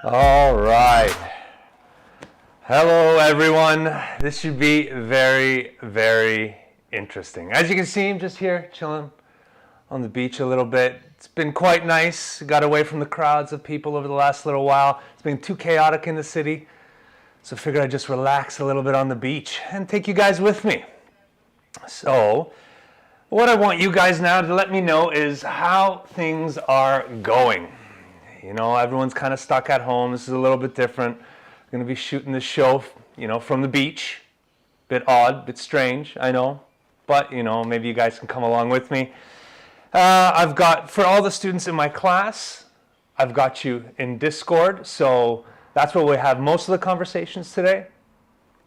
All right. Hello, everyone. This should be very, very interesting. As you can see, I'm just here chilling on the beach a little bit. It's been quite nice. Got away from the crowds of people over the last little while. It's been too chaotic in the city. So I figured I'd just relax a little bit on the beach and take you guys with me. So what I want you guys now to let me know is how things are going. You know, everyone's kind of stuck at home. This is a little bit different. I'm going to be shooting this show, from the beach. Bit odd, bit strange, I know. But, maybe you guys can come along with me. I've got, for all the students in my class, I've got you in Discord. So that's where we have most of the conversations today.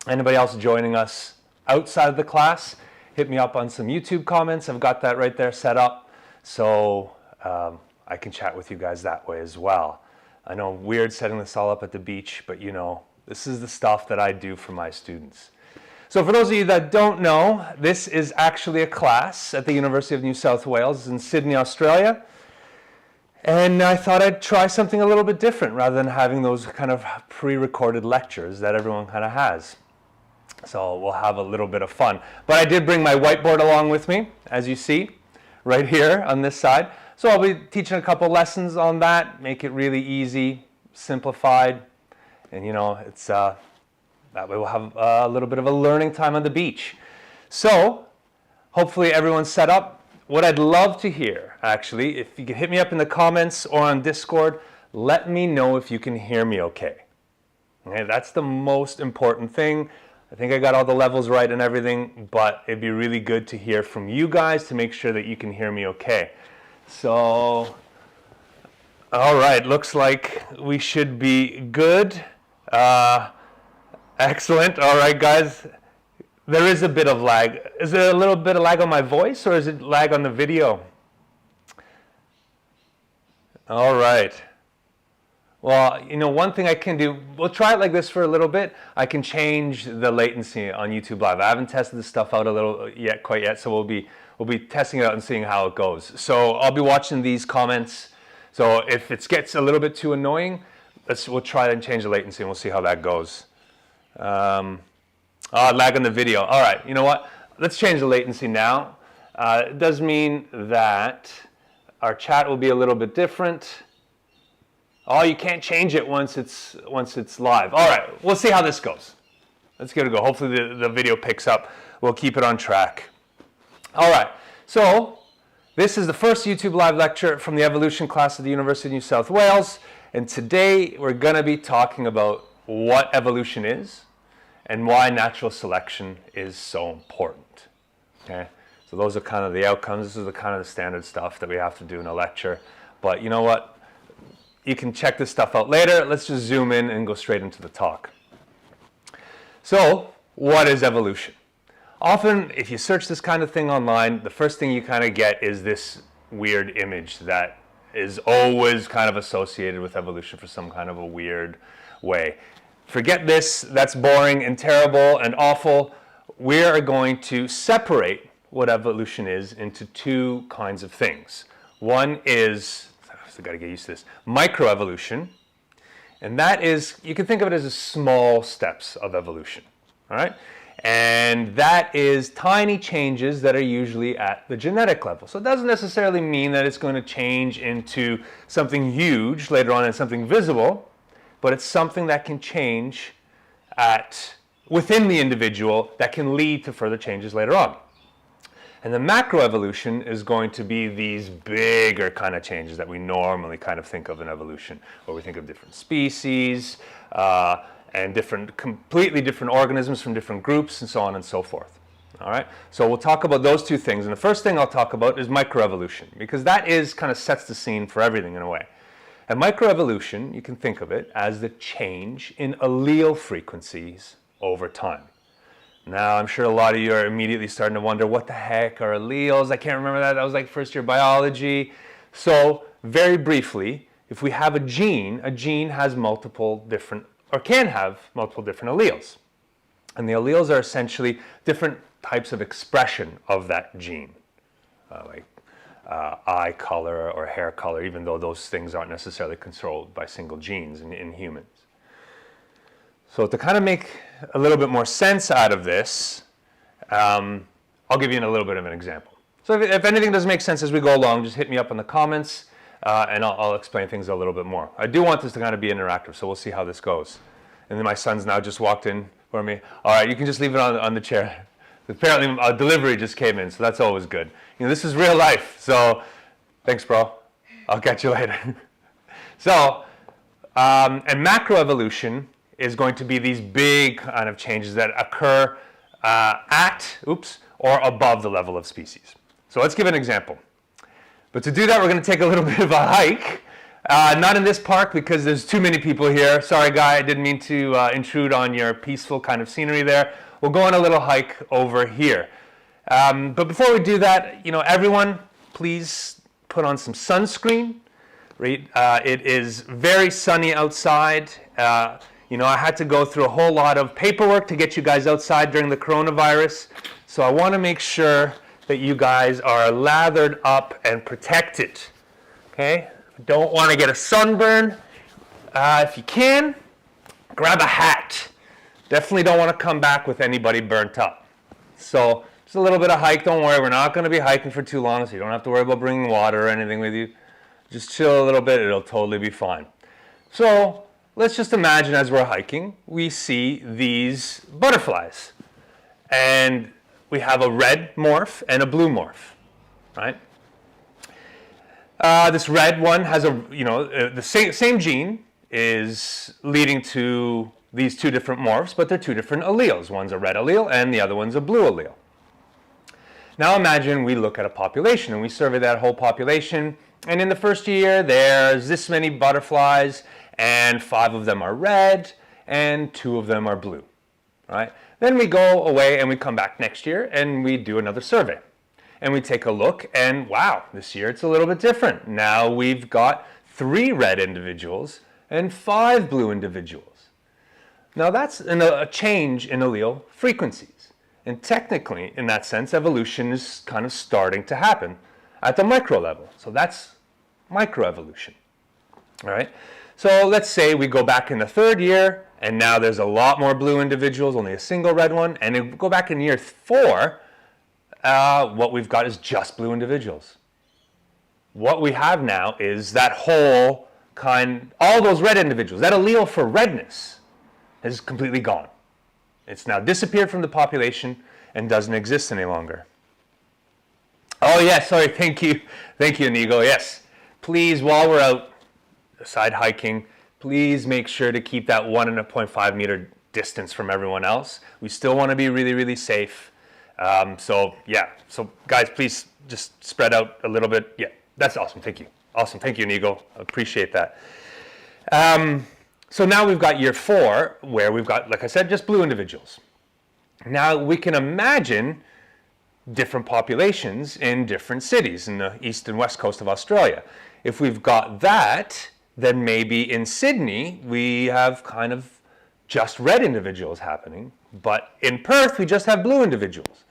Anybody else joining us outside of the class, hit me up on some YouTube comments. I've got that right there set up. So I can chat with you guys that way as well. I know, weird setting this all up at the beach, but this is the stuff that I do for my students. So for those of you that don't know, this is actually a class at the University of New South Wales in Sydney, Australia. And I thought I'd try something a little bit different rather than having those kind of pre-recorded lectures that everyone kind of has. So we'll have a little bit of fun. But I did bring my whiteboard along with me, as you see, right here on this side. So I'll be teaching a couple lessons on that, make it really easy, simplified, and it's that way we'll have a little bit of a learning time on the beach. So hopefully everyone's set up. What I'd love to hear, actually, if you could hit me up in the comments or on Discord, let me know if you can hear me okay. Okay, that's the most important thing. I think I got all the levels right and everything, but it'd be really good to hear from you guys to make sure that you can hear me okay. So, all right, looks like we should be good. Excellent. All right, guys. There is a bit of lag. Is there a little bit of lag on my voice, or is it lag on the video? All right. Well, one thing I can do, we'll try it like this for a little bit. I can change the latency on YouTube Live. I haven't tested this stuff out quite yet, so we'll be testing it out and seeing how it goes. So I'll be watching these comments. So if it gets a little bit too annoying, we'll try and change the latency and we'll see how that goes. Lag on the video. All right, you know what? Let's change the latency now. It does mean that our chat will be a little bit different. Oh, you can't change it once it's live. All right, we'll see how this goes. Let's give it a go. Hopefully the video picks up. We'll keep it on track. All right, so this is the first YouTube Live lecture from the evolution class at the University of New South Wales. And today we're going to be talking about what evolution is and why natural selection is so important. Okay, so those are kind of the outcomes. This is the kind of the standard stuff that we have to do in a lecture. But you know what? You can check this stuff out later. Let's just zoom in and go straight into the talk. So, what is evolution? Often, if you search this kind of thing online, the first thing you kind of get is this weird image that is always kind of associated with evolution for some kind of a weird way. Forget this. That's boring and terrible and awful. We are going to separate what evolution is into two kinds of things. One is, I've got to get used to this, microevolution. And that is, you can think of it as small steps of evolution. All right? And that is tiny changes that are usually at the genetic level. So it doesn't necessarily mean that it's going to change into something huge later on and something visible, but it's something that can change within the individual that can lead to further changes later on. And the macroevolution is going to be these bigger kind of changes that we normally kind of think of in evolution, where we think of different species, and completely different organisms from different groups and so on and so forth. All right, so we'll talk about those two things. And the first thing I'll talk about is microevolution, because that kind of sets the scene for everything in a way. And microevolution, you can think of it as the change in allele frequencies over time. Now, I'm sure a lot of you are immediately starting to wonder, what the heck are alleles? I can't remember that. That was like first year biology. So very briefly, if we have a gene has multiple different, or can have multiple different alleles. And the alleles are essentially different types of expression of that gene. eye color or hair color, even though those things aren't necessarily controlled by single genes in humans. So to kind of make a little bit more sense out of this, I'll give you a little bit of an example. So if anything doesn't make sense as we go along, just hit me up in the comments, and I'll explain things a little bit more. I do want this to kind of be interactive, so we'll see how this goes. And then my son's now just walked in for me. All right, you can just leave it on the chair. Apparently a delivery just came in, so that's always good. You know, this is real life, so thanks, bro. I'll catch you later. So, and macroevolution is going to be these big kind of changes that occur at or above the level of species. So let's give an example. But to do that, we're going to take a little bit of a hike. Not in this park because there's too many people here. Sorry, Guy, I didn't mean to intrude on your peaceful kind of scenery there. We'll go on a little hike over here. But before we do that, you know, everyone, please put on some sunscreen. Right? It is very sunny outside. You know, I had to go through a whole lot of paperwork to get you guys outside during the coronavirus. So I want to make sure that you guys are lathered up and protected. Okay? Don't want to get a sunburn. If you can, grab a hat. Definitely don't want to come back with anybody burnt up. So just a little bit of hike. Don't worry, we're not going to be hiking for too long, so you don't have to worry about bringing water or anything with you. Just chill a little bit. It'll totally be fine. So let's just imagine as we're hiking, we see these butterflies. And we have a red morph and a blue morph, right? This red one has the same gene is leading to these two different morphs, but they're two different alleles. One's a red allele and the other one's a blue allele. Now imagine we look at a population and we survey that whole population, and in the first year there's this many butterflies and 5 of them are red and 2 of them are blue, right? Then we go away and we come back next year and we do another survey. And we take a look and wow, this year it's a little bit different. Now we've got 3 red individuals and 5 blue individuals. Now that's a change in allele frequencies. And technically, in that sense, evolution is kind of starting to happen at the micro level. So that's microevolution, all right? So let's say we go back in the 3rd year and now there's a lot more blue individuals, only a single red one. And if we go back in year 4, what we've got is just blue individuals. What we have now is that whole all those red individuals, that allele for redness is completely gone. It's now disappeared from the population and doesn't exist any longer. Oh yes, sorry, thank you, Inigo, yes. Please, while we're outside hiking, please make sure to keep that 1.5 meter distance from everyone else. We still want to be really, really safe. So guys, please just spread out a little bit. Yeah, that's awesome. Thank you. Awesome. Thank you, Inigo. I appreciate that. So now we've got year 4 where we've got, like I said, just blue individuals. Now we can imagine different populations in different cities in the east and west coast of Australia. If we've got that, then maybe in Sydney we have kind of just red individuals happening, but in Perth we just have blue individuals.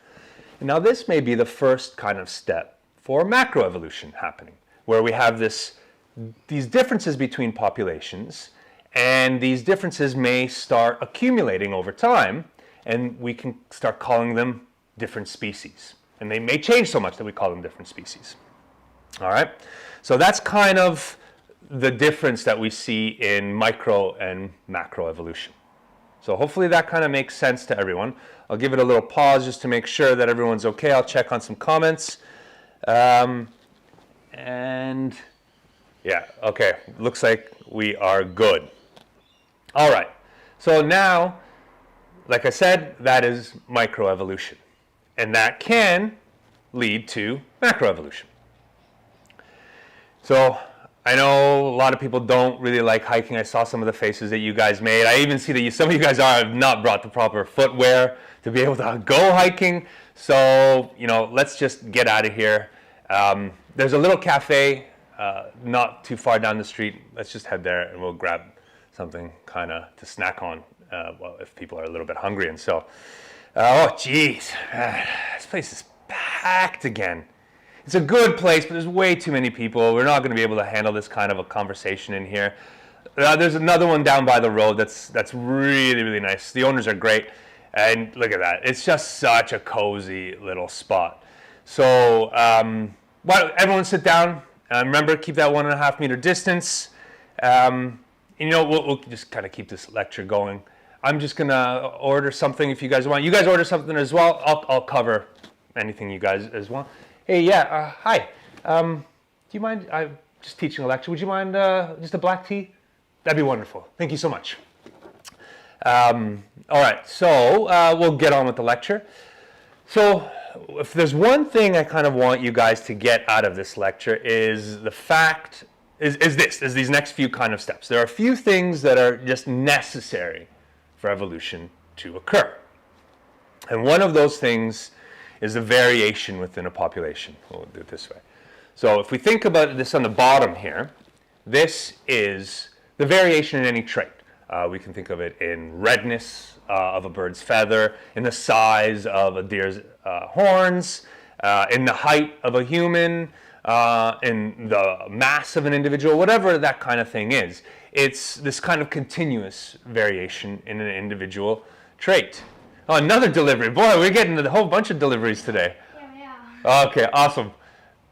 Now this may be the first kind of step for macroevolution happening, where we have these differences between populations, and these differences may start accumulating over time, and we can start calling them different species. And they may change so much that we call them different species. All right? So that's kind of the difference that we see in micro and macroevolution. So hopefully that kind of makes sense to everyone. I'll give it a little pause just to make sure that everyone's okay. I'll check on some comments. And yeah, okay, looks like we are good. All right, so now, like I said, that is microevolution. And that can lead to macroevolution. So I know a lot of people don't really like hiking. I saw some of the faces that you guys made. I even see that some of you guys have not brought the proper footwear to be able to go hiking. So, let's just get out of here. There's a little cafe not too far down the street. Let's just head there and we'll grab something kind of to snack on if people are a little bit hungry. And so, oh geez, this place is packed again. It's a good place, but there's way too many people. We're not going to be able to handle this kind of a conversation in here. There's another one down by the road that's really, really nice. The owners are great. And look at that. It's just such a cozy little spot. So why don't everyone sit down. Remember, keep that 1.5 meter distance. We'll just kind of keep this lecture going. I'm just going to order something if you guys want. You guys order something as well. I'll cover anything you guys as well. Hey, yeah, hi. Do you mind? I'm just teaching a lecture. Would you mind just a black tea? That'd be wonderful. Thank you so much. All right, so we'll get on with the lecture. So if there's one thing I kind of want you guys to get out of this lecture is the fact, is these next few kind of steps. There are a few things that are just necessary for evolution to occur. And one of those things is the variation within a population. We'll do it this way. So if we think about this on the bottom here, this is the variation in any trait. We can think of it in redness of a bird's feather, in the size of a deer's horns, in the height of a human, in the mass of an individual, whatever that kind of thing is. It's this kind of continuous variation in an individual trait. Oh, another delivery. Boy, we're getting a whole bunch of deliveries today. Yeah. Okay, awesome.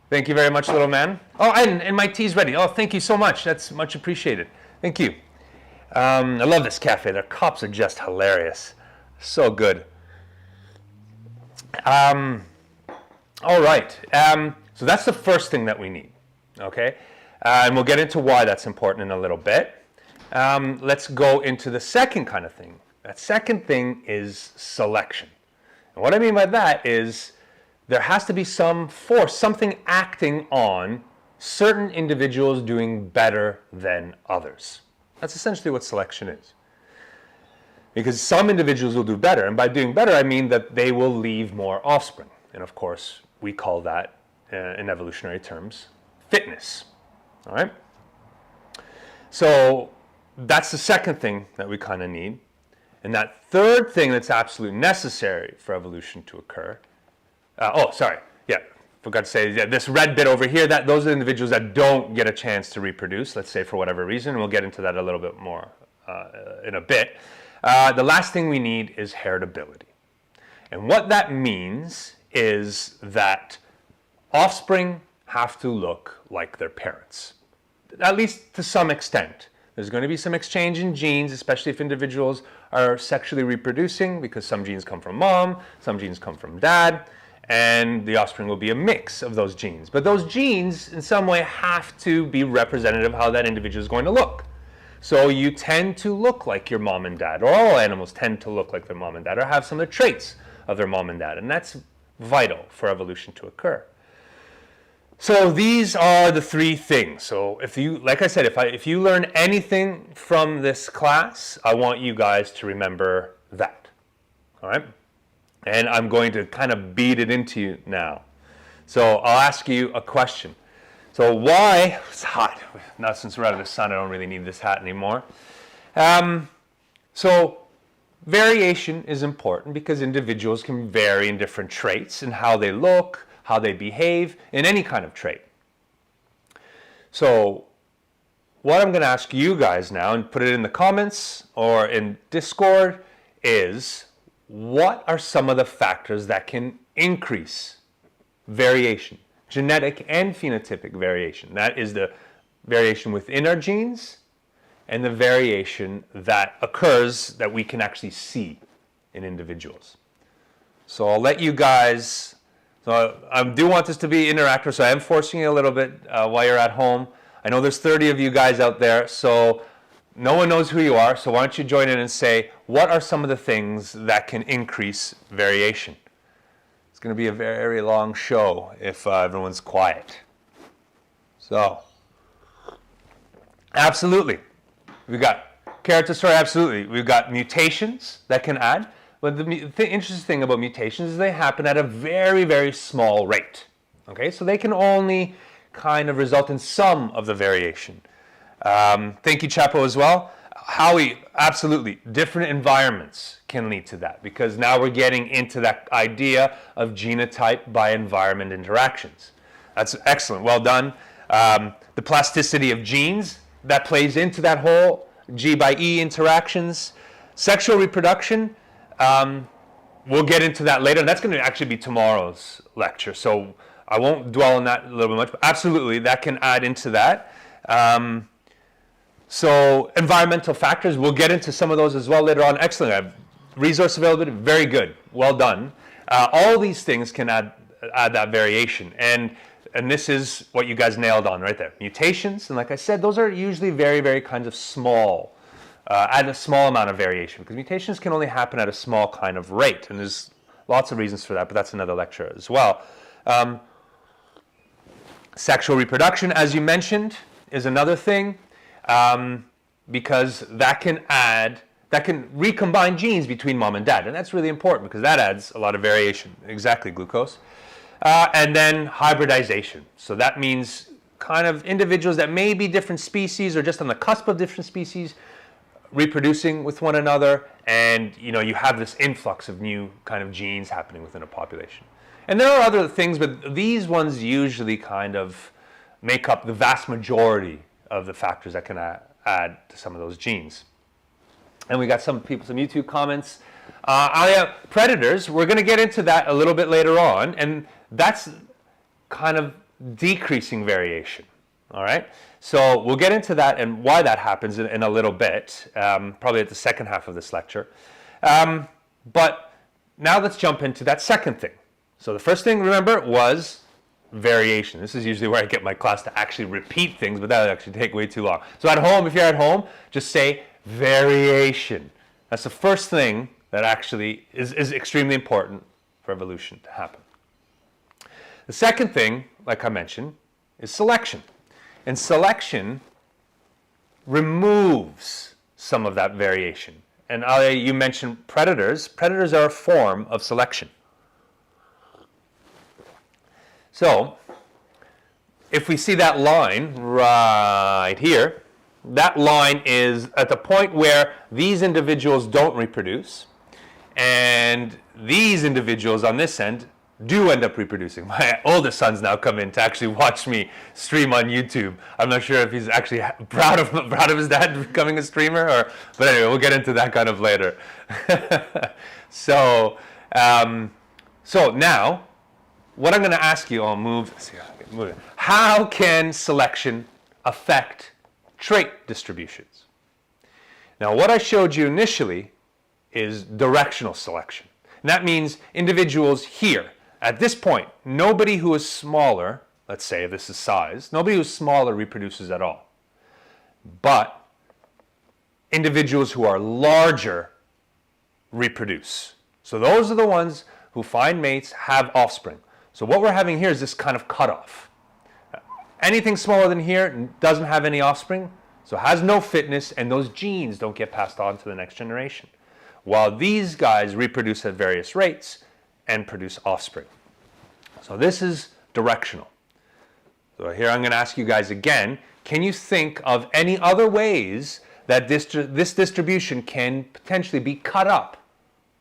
Thank you very much, little man. Oh, and my tea's ready. Oh, thank you so much. That's much appreciated. Thank you. I love this cafe. Their cups are just hilarious. So good. All right. So that's the first thing that we need. Okay? And we'll get into why that's important in a little bit. Let's go into the second kind of thing. That second thing is selection. And what I mean by that is there has to be some force, something acting on certain individuals doing better than others. That's essentially what selection is. Because some individuals will do better, and by doing better, I mean that they will leave more offspring. And of course, we call that, in evolutionary terms, fitness. All right? So that's the second thing that we kind of need. And that third thing that's absolutely necessary for evolution to occur, forgot to say, this red bit over here, those are individuals that don't get a chance to reproduce, let's say for whatever reason, and we'll get into that a little bit more in a bit. The last thing we need is heritability. And what that means is that offspring have to look like their parents, at least to some extent. There's going to be some exchange in genes, especially if individuals are sexually reproducing, because some genes come from mom, some genes come from dad, and the offspring will be a mix of those genes. But those genes, in some way, have to be representative of how that individual is going to look. So you tend to look like your mom and dad, or all animals tend to look like their mom and dad, or have some of the traits of their mom and dad, and that's vital for evolution to occur. So these are the three things. So if you, like I said, if you learn anything from this class, I want you guys to remember that. All right? And I'm going to kind of beat it into you now. So I'll ask you a question. So why, it's hot. Now since we're out of the sun, I don't really need this hat anymore. So variation is important because individuals can vary in different traits in how they look, how they behave in any kind of trait. So what I'm going to ask you guys now, and put it in the comments or in Discord, is what are some of the factors that can increase variation, genetic and phenotypic variation? That is the variation within our genes and the variation that occurs that we can actually see in individuals. So I'll let you guys. So I do want this to be interactive, so I am forcing you a little bit while you're at home. I know there's 30 of you guys out there, so no one knows who you are, so why don't you join in and say, what are some of the things that can increase variation? It's going to be a very long show if everyone's quiet. So, absolutely. We've got keratosis, absolutely. We've got mutations that can add. But the interesting thing about mutations is they happen at a very, very small rate. Okay, so they can only kind of result in some of the variation. Thank you, Chapo, as well. Howie, absolutely. Different environments can lead to that because now we're getting into that idea of genotype by environment interactions. That's excellent. Well done. The plasticity of genes, that plays into that whole G by E interactions. Sexual reproduction, we'll get into that later. And that's going to actually be tomorrow's lecture. So I won't dwell on that a little bit much. But absolutely, that can add into that. So environmental factors, we'll get into some of those as well later on. Excellent. Resource availability, very good. Well done. All these things can add that variation. And this is what you guys nailed on right there. Mutations, and like I said, those are usually very, very kinds of small, at a small amount of variation, because mutations can only happen at a small kind of rate. And there's lots of reasons for that, but that's another lecture as well. Sexual reproduction, as you mentioned, is another thing, because that can recombine genes between mom and dad, and that's really important because that adds a lot of variation. Exactly, glucose. And then hybridization. So that means kind of individuals that may be different species or just on the cusp of different species reproducing with one another, and you have this influx of new kind of genes happening within a population. And there are other things, but these ones usually kind of make up the vast majority of the factors that can add to some of those genes. And we got some YouTube comments. Predators, we're going to get into that a little bit later on, and that's kind of decreasing variation, all right? So we'll get into that and why that happens in a little bit, probably at the second half of this lecture. But now let's jump into that second thing. So the first thing, remember, was variation. This is usually where I get my class to actually repeat things, but that would actually take way too long. So at home, if you're at home, just say variation. That's the first thing that actually is extremely important for evolution to happen. The second thing, like I mentioned, is selection. And selection removes some of that variation. And you mentioned predators. Predators are a form of selection. So if we see that line right here, that line is at the point where these individuals don't reproduce, and these individuals on this end do end up reproducing. My oldest son's now come in to actually watch me stream on YouTube. I'm not sure if he's actually proud of his dad becoming a streamer, but anyway, we'll get into that kind of later. So now, what I'm going to ask you, I'll move. How can selection affect trait distributions? Now, what I showed you initially is directional selection. And that means individuals here, at this point, nobody who is smaller, let's say this is size, nobody who's smaller reproduces at all. But individuals who are larger reproduce. So those are the ones who find mates, have offspring. So what we're having here is this kind of cutoff. Anything smaller than here doesn't have any offspring, so has no fitness, and those genes don't get passed on to the next generation. While these guys reproduce at various rates and produce offspring. So this is directional. So here I'm going to ask you guys again, can you think of any other ways that this distribution can potentially be cut up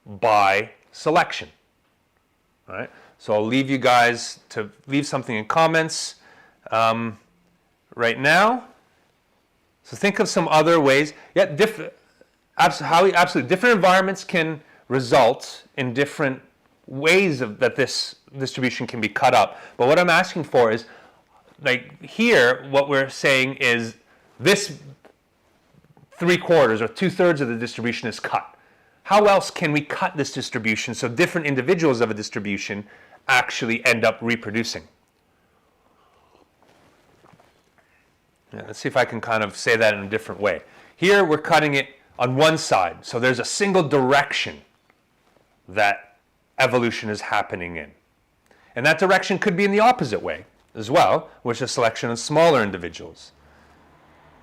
by selection? All right. So I'll leave you guys to leave something in comments right now. So think of some other ways. Yeah, absolutely. Different environments can result in different ways that this distribution can be cut up. But what I'm asking for is, like here, what we're saying is this 3/4 or 2/3 of the distribution is cut. How else can we cut this distribution so different individuals of a distribution actually end up reproducing? Yeah, let's see if I can kind of say that in a different way. Here we're cutting it on one side, so there's a single direction that evolution is happening in. And that direction could be in the opposite way as well, which is selection of smaller individuals.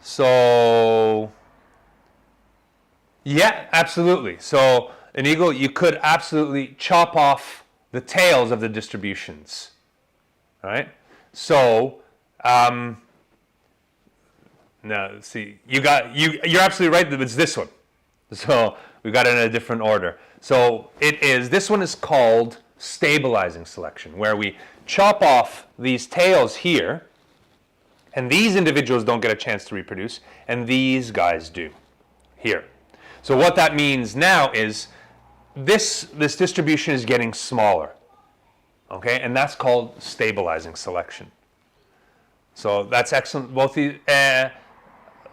So, yeah, absolutely. So, an eagle, you could absolutely chop off the tails of the distributions, right? So, now, see, you're absolutely right that it's this one. So we got it in a different order. So this one is called stabilizing selection, where we chop off these tails here, and these individuals don't get a chance to reproduce, and these guys do here. So what that means now is this distribution is getting smaller, okay, and that's called stabilizing selection. So that's excellent, both the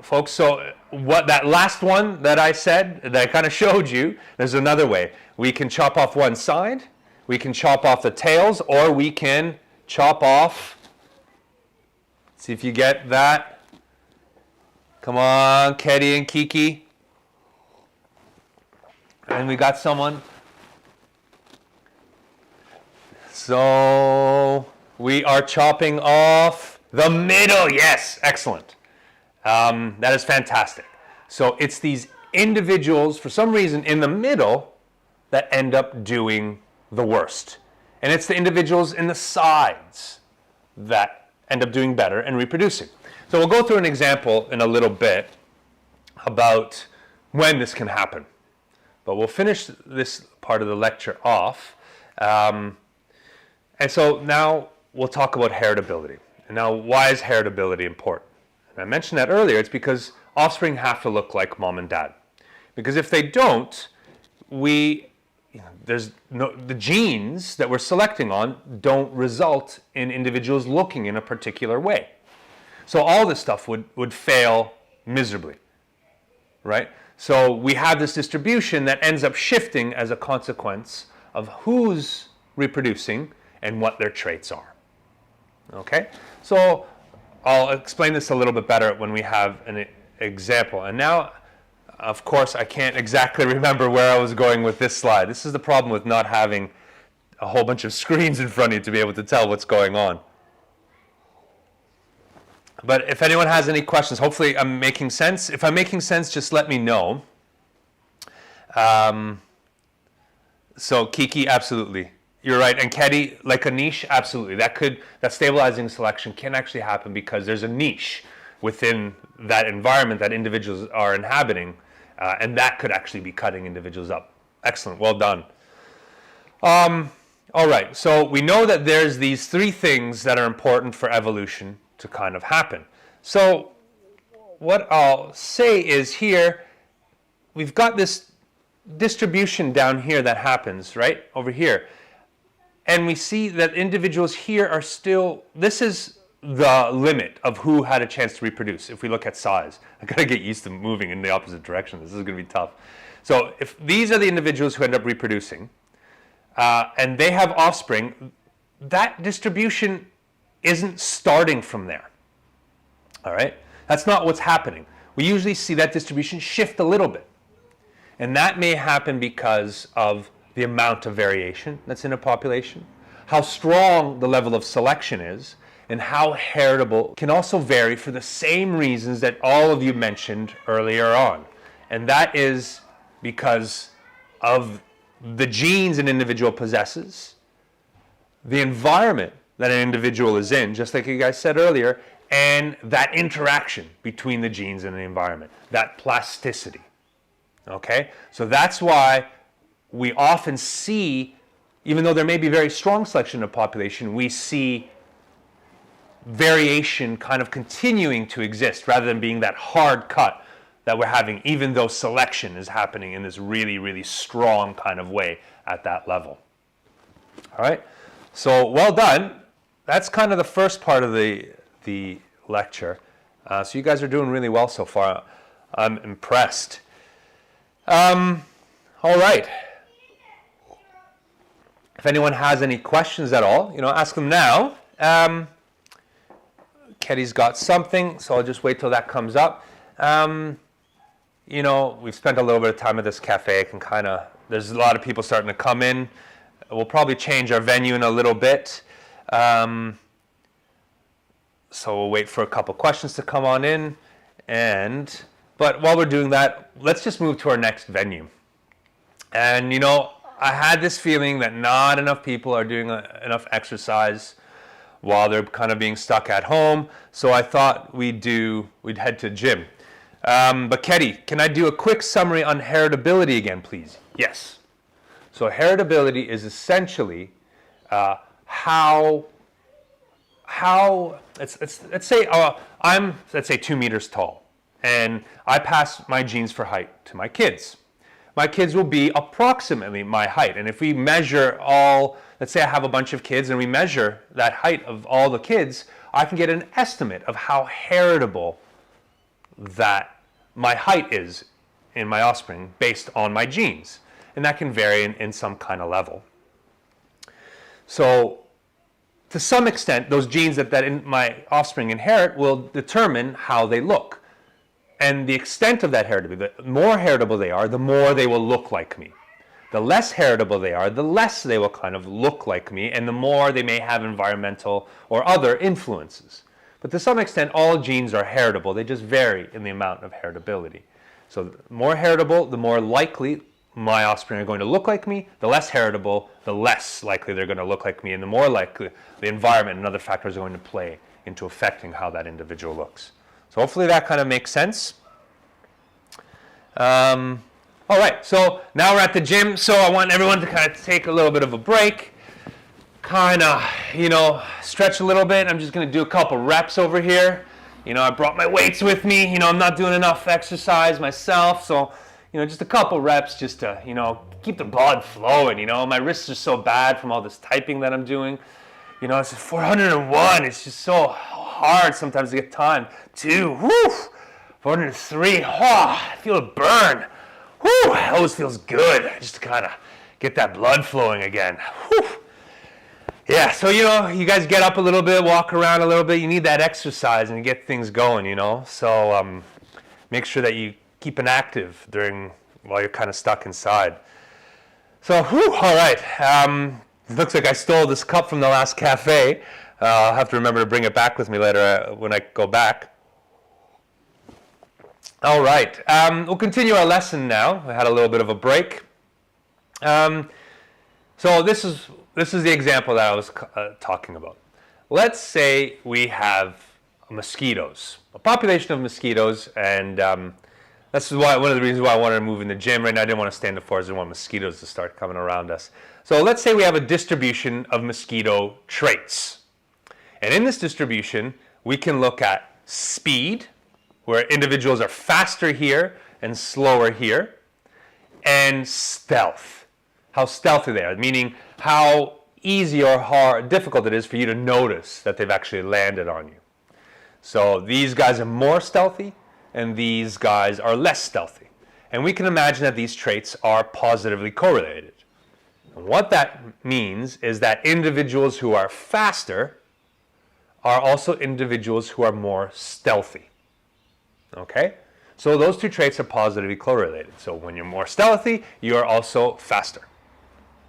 folks. So what that last one that I said, that I kind of showed you, there's another way. We can chop off one side, we can chop off the tails, or we can chop off, see if you get that. Come on, Ketty and Kiki. And we got someone. So we are chopping off the middle. Yes, excellent. That is fantastic. So it's these individuals, for some reason, in the middle that end up doing the worst. And it's the individuals in the sides that end up doing better and reproducing. So we'll go through an example in a little bit about when this can happen. But we'll finish this part of the lecture off. And so now we'll talk about heritability. And now, why is heritability important? And I mentioned that earlier. It's because offspring have to look like mom and dad. Because if they don't, the genes that we're selecting on don't result in individuals looking in a particular way. So all this stuff would fail miserably, right? So we have this distribution that ends up shifting as a consequence of who's reproducing and what their traits are. Okay, so I'll explain this a little bit better when we have an example. And now, of course, I can't exactly remember where I was going with this slide. This is the problem with not having a whole bunch of screens in front of you to be able to tell what's going on. But if anyone has any questions, hopefully I'm making sense. If I'm making sense, just let me know. So Kiki, absolutely. You're right. And Ketty, like a niche, absolutely. That stabilizing selection can actually happen because there's a niche within that environment that individuals are inhabiting, and that could actually be cutting individuals up. Excellent. Well done. All right. So we know that there's these three things that are important for evolution to kind of happen. So what I'll say is here, we've got this distribution down here that happens, right, over here. And we see that individuals here are still, this is the limit of who had a chance to reproduce if we look at size. I gotta get used to moving in the opposite direction. This is gonna be tough. So if these are the individuals who end up reproducing, and they have offspring, that distribution isn't starting from there. All right? That's not what's happening. We usually see that distribution shift a little bit. And that may happen because of the amount of variation that's in a population, how strong the level of selection is, and how heritable can also vary for the same reasons that all of you mentioned earlier on. And that is because of the genes an individual possesses, the environment that an individual is in, just like you guys said earlier, and that interaction between the genes and the environment, that plasticity. Okay? So that's why we often see, even though there may be very strong selection in a population, we see variation kind of continuing to exist rather than being that hard cut that we're having, even though selection is happening in this really, really strong kind of way at that level. All right? So well done. That's kind of the first part of the lecture. So you guys are doing really well so far. I'm impressed. All right. If anyone has any questions at all, ask them now. Ketty's got something, so I'll just wait till that comes up. We've spent a little bit of time at this cafe. There's a lot of people starting to come in. We'll probably change our venue in a little bit. So we'll wait for a couple questions to come on in. But while we're doing that, let's just move to our next venue. And I had this feeling that not enough people are doing enough exercise while they're kind of being stuck at home. So I thought we'd head to the gym. But Ketty, can I do a quick summary on heritability again, please? Yes. So heritability is essentially how let's say I'm 2 meters tall, and I pass my genes for height to my kids. My kids will be approximately my height, and if we measure let's say I have a bunch of kids and we measure that height of all the kids, I can get an estimate of how heritable that my height is in my offspring based on my genes, and that can vary in some kind of level. So to some extent, those genes that in my offspring inherit will determine how they look. And the extent of that heritability, the more heritable they are, the more they will look like me. The less heritable they are, the less they will kind of look like me, and the more they may have environmental or other influences. But to some extent, all genes are heritable. They just vary in the amount of heritability. So the more heritable, the more likely my offspring are going to look like me. The less heritable, the less likely they're going to look like me, and the more likely the environment and other factors are going to play into affecting how that individual looks. So hopefully that kind of makes sense. All right, so now we're at the gym, so I want everyone to kind of take a little bit of a break, kind of, stretch a little bit. I'm just going to do a couple reps over here. I brought my weights with me. I'm not doing enough exercise myself, so, just a couple reps just to, keep the blood flowing. My wrists are so bad from all this typing that I'm doing. It's 401. It's just so hard sometimes to get time. 2, whoo, 403. Oh, I feel a burn. Whew, it always feels good just to kind of get that blood flowing again. Whew. Yeah, so, you guys get up a little bit, walk around a little bit. You need that exercise and get things going, So make sure that you keep it active while you're kind of stuck inside. So, all right. It looks like I stole this cup from the last cafe. I'll have to remember to bring it back with me later when I go back. All right, we'll continue our lesson now. We had a little bit of a break. So this is the example that I was talking about. Let's say we have mosquitoes, a population of mosquitoes, and this is one of the reasons why I wanted to move in the gym right now. I didn't want to stay in the forest. I didn't want mosquitoes to start coming around us. So let's say we have a distribution of mosquito traits. And in this distribution, we can look at speed, where individuals are faster here and slower here, and stealth, how stealthy they are, meaning how easy or difficult it is for you to notice that they've actually landed on you. So these guys are more stealthy, and these guys are less stealthy. And we can imagine that these traits are positively correlated. And what that means is that individuals who are faster are also individuals who are more stealthy. Okay? So those two traits are positively correlated. So when you're more stealthy, you are also faster.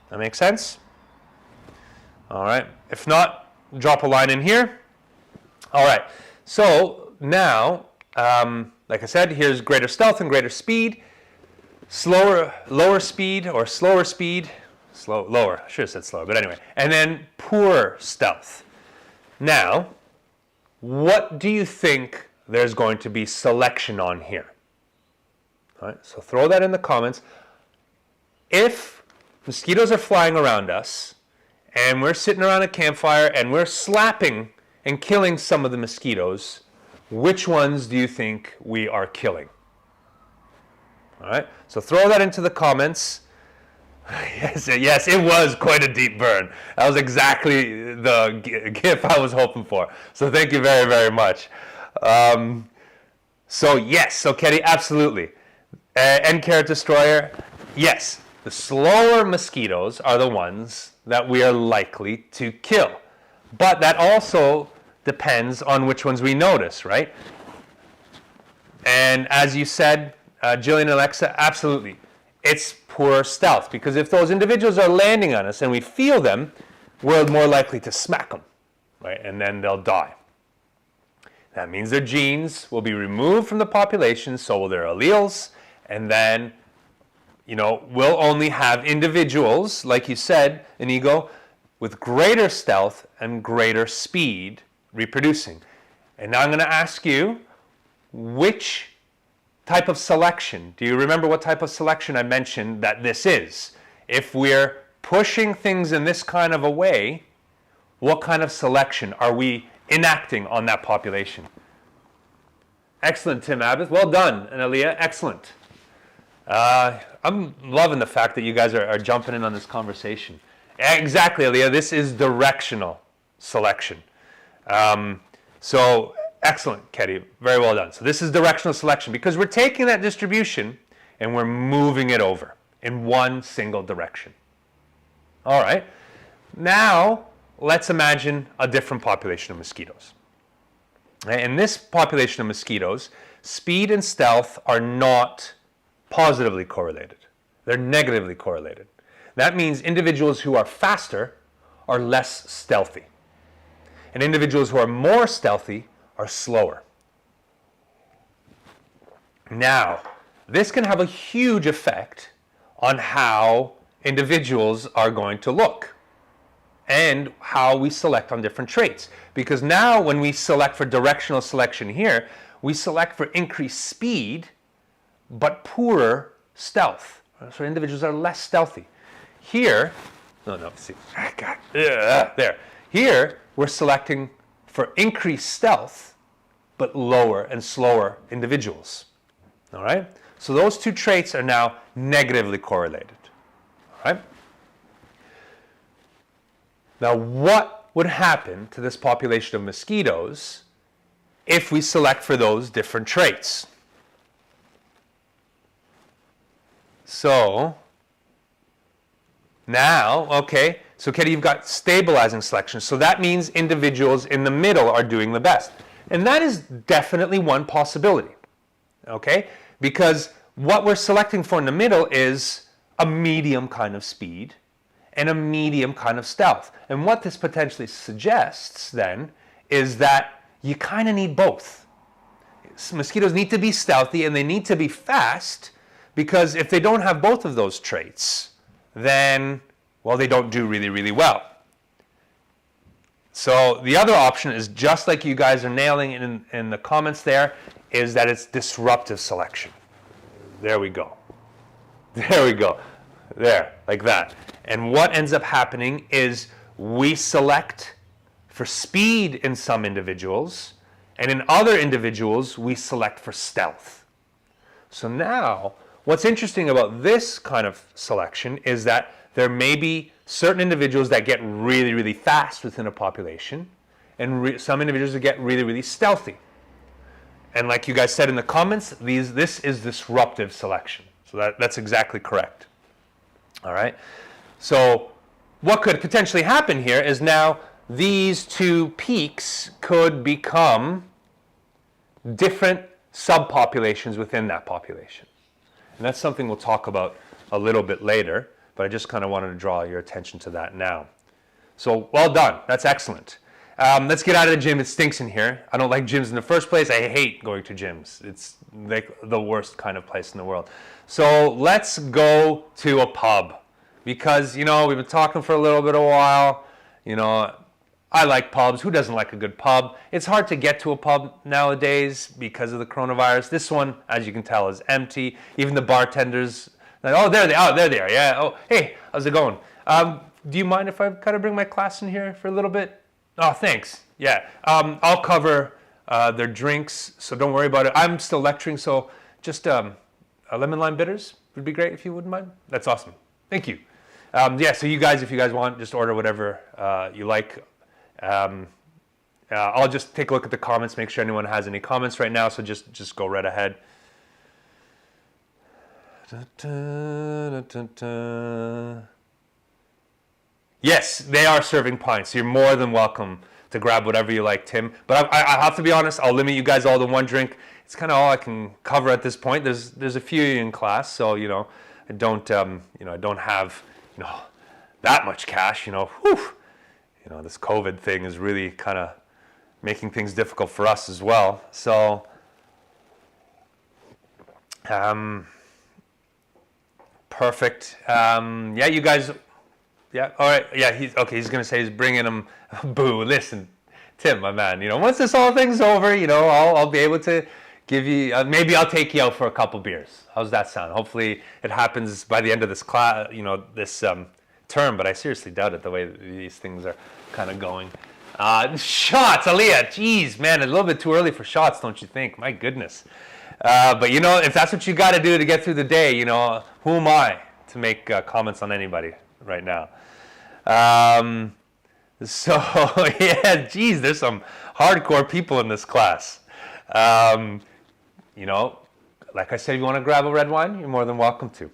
That makes sense? All right. If not, drop a line in here. All right. So now, like I said, here's greater stealth and greater speed. Lower speed or slower speed. Lower. I should have said slower, but anyway. And then poor stealth. Now, what do you think there's going to be selection on here? All right, so throw that in the comments. If mosquitoes are flying around us and we're sitting around a campfire and we're slapping and killing some of the mosquitoes, which ones do you think we are killing? All right, so throw that into the comments. Yes, it was quite a deep burn. That was exactly the GIF I was hoping for. So thank you very, very much. So yes, so Kenny, absolutely. End carrot destroyer, yes. The slower mosquitoes are the ones that we are likely to kill. But that also depends on which ones we notice, right? And as you said, Jillian and Alexa, absolutely. It's poor stealth, because if those individuals are landing on us and we feel them, we're more likely to smack them, right? And then they'll die. That means their genes will be removed from the population, so will their alleles, and then, we'll only have individuals, like you said, Inigo, with greater stealth and greater speed reproducing. And now I'm going to ask you, which type of selection? Do you remember what type of selection I mentioned that this is? If we're pushing things in this kind of a way, What kind of selection are we enacting on that population? Excellent, Tim Abbott. Well done. And Aaliyah, excellent. I'm loving the fact that you guys are jumping in on this conversation. Exactly, Aaliyah. This is directional selection. So excellent, Ketty. Very well done. So this is directional selection because we're taking that distribution and we're moving it over in one single direction. All right. Now, let's imagine a different population of mosquitoes. In this population of mosquitoes, speed and stealth are not positively correlated. They're negatively correlated. That means individuals who are faster are less stealthy. And individuals who are more stealthy are slower. Now, this can have a huge effect on how individuals are going to look and how we select on different traits. Because now when we select for directional selection here, we select for increased speed, but poorer stealth. So individuals are less stealthy. Here, see, there. Here, we're selecting for increased stealth, but lower and slower individuals. All right? So those two traits are now negatively correlated. All right? Now, what would happen to this population of mosquitoes if we select for those different traits? So, now, okay, so Katie, you've got stabilizing selection. So that means individuals in the middle are doing the best. And that is definitely one possibility, okay? Because what we're selecting for in the middle is a medium kind of speed and a medium kind of stealth. And what this potentially suggests then is that you kind of need both. Mosquitoes need to be stealthy and they need to be fast, because if they don't have both of those traits, then, well, they don't do really, really well. So the other option is, just like you guys are nailing in the comments there, is that it's disruptive selection. There we go. There we go. There, like that. And what ends up happening is we select for speed in some individuals, and in other individuals, we select for stealth. So now, what's interesting about this kind of selection is that there may be certain individuals that get really, really fast within a population, and some individuals that get really, really stealthy. And like you guys said in the comments, this is disruptive selection. So that's exactly correct. All right. So what could potentially happen here is now these two peaks could become different subpopulations within that population. And that's something we'll talk about a little bit later, but I just kind of wanted to draw your attention to that now. So well done. That's excellent. Let's get out of the gym. It stinks in here. I don't like gyms in the first place. I hate going to gyms. It's like the worst kind of place in the world. So let's go to a pub, because, you know, we've been talking for a little bit of a while. You know, I like pubs. Who doesn't like a good pub? It's hard to get to a pub nowadays because of the coronavirus. This one, as you can tell, is empty. Even the bartenders, like, oh, there they are. There they are. Yeah. Oh, hey, how's it going? Do you mind if I kind of bring my class in here for a little bit? Oh, thanks. Yeah. I'll cover their drinks, so don't worry about it. I'm still lecturing, so just lemon lime bitters would be great if you wouldn't mind. That's awesome. Thank you. Yeah, so you guys, if you guys want, just order whatever you like. I'll just take a look at the comments, make sure anyone has any comments right now, so just go right ahead. Yes, they are serving pints. You're more than welcome to grab whatever you like, Tim. But I have to be honest, I'll limit you guys all to one drink. It's kind of all I can cover at this point. There's a few in class, so, you know, I don't I don't have, you know, that much cash, you know. Whew. You know, this COVID thing is really kind of making things difficult for us as well. So, perfect. Yeah, you guys. Yeah, all right. Yeah, he's going to say he's bringing him. Boo! Listen, Tim, my man. You know, once this whole thing's over, you know, I'll be able to give you. Maybe I'll take you out for a couple beers. How's that sound? Hopefully, it happens by the end of this class. You know, this term, but I seriously doubt it the way these things are kind of going. Shots, Aaliyah. Jeez, man, a little bit too early for shots, don't you think? My goodness. But you know, if that's what you got to do to get through the day, you know, who am I to make comments on anybody right now? So yeah, geez, there's some hardcore people in this class. You know, like I said, if you want to grab a red wine, you're more than welcome to.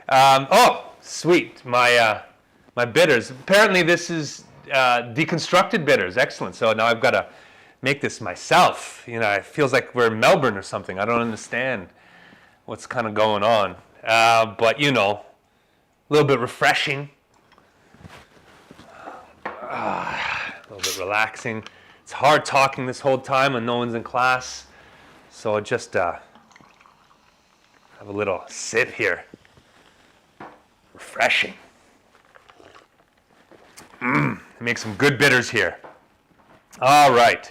Oh, sweet, my bitters. Apparently, this is deconstructed bitters. Excellent. So now I've got to make this myself. You know, it feels like we're in Melbourne or something. I don't understand what's kind of going on. But you know, a little bit refreshing. A little bit relaxing. It's hard talking this whole time when no one's in class. So just have a little sip here. Refreshing. Make some good bitters here. All right.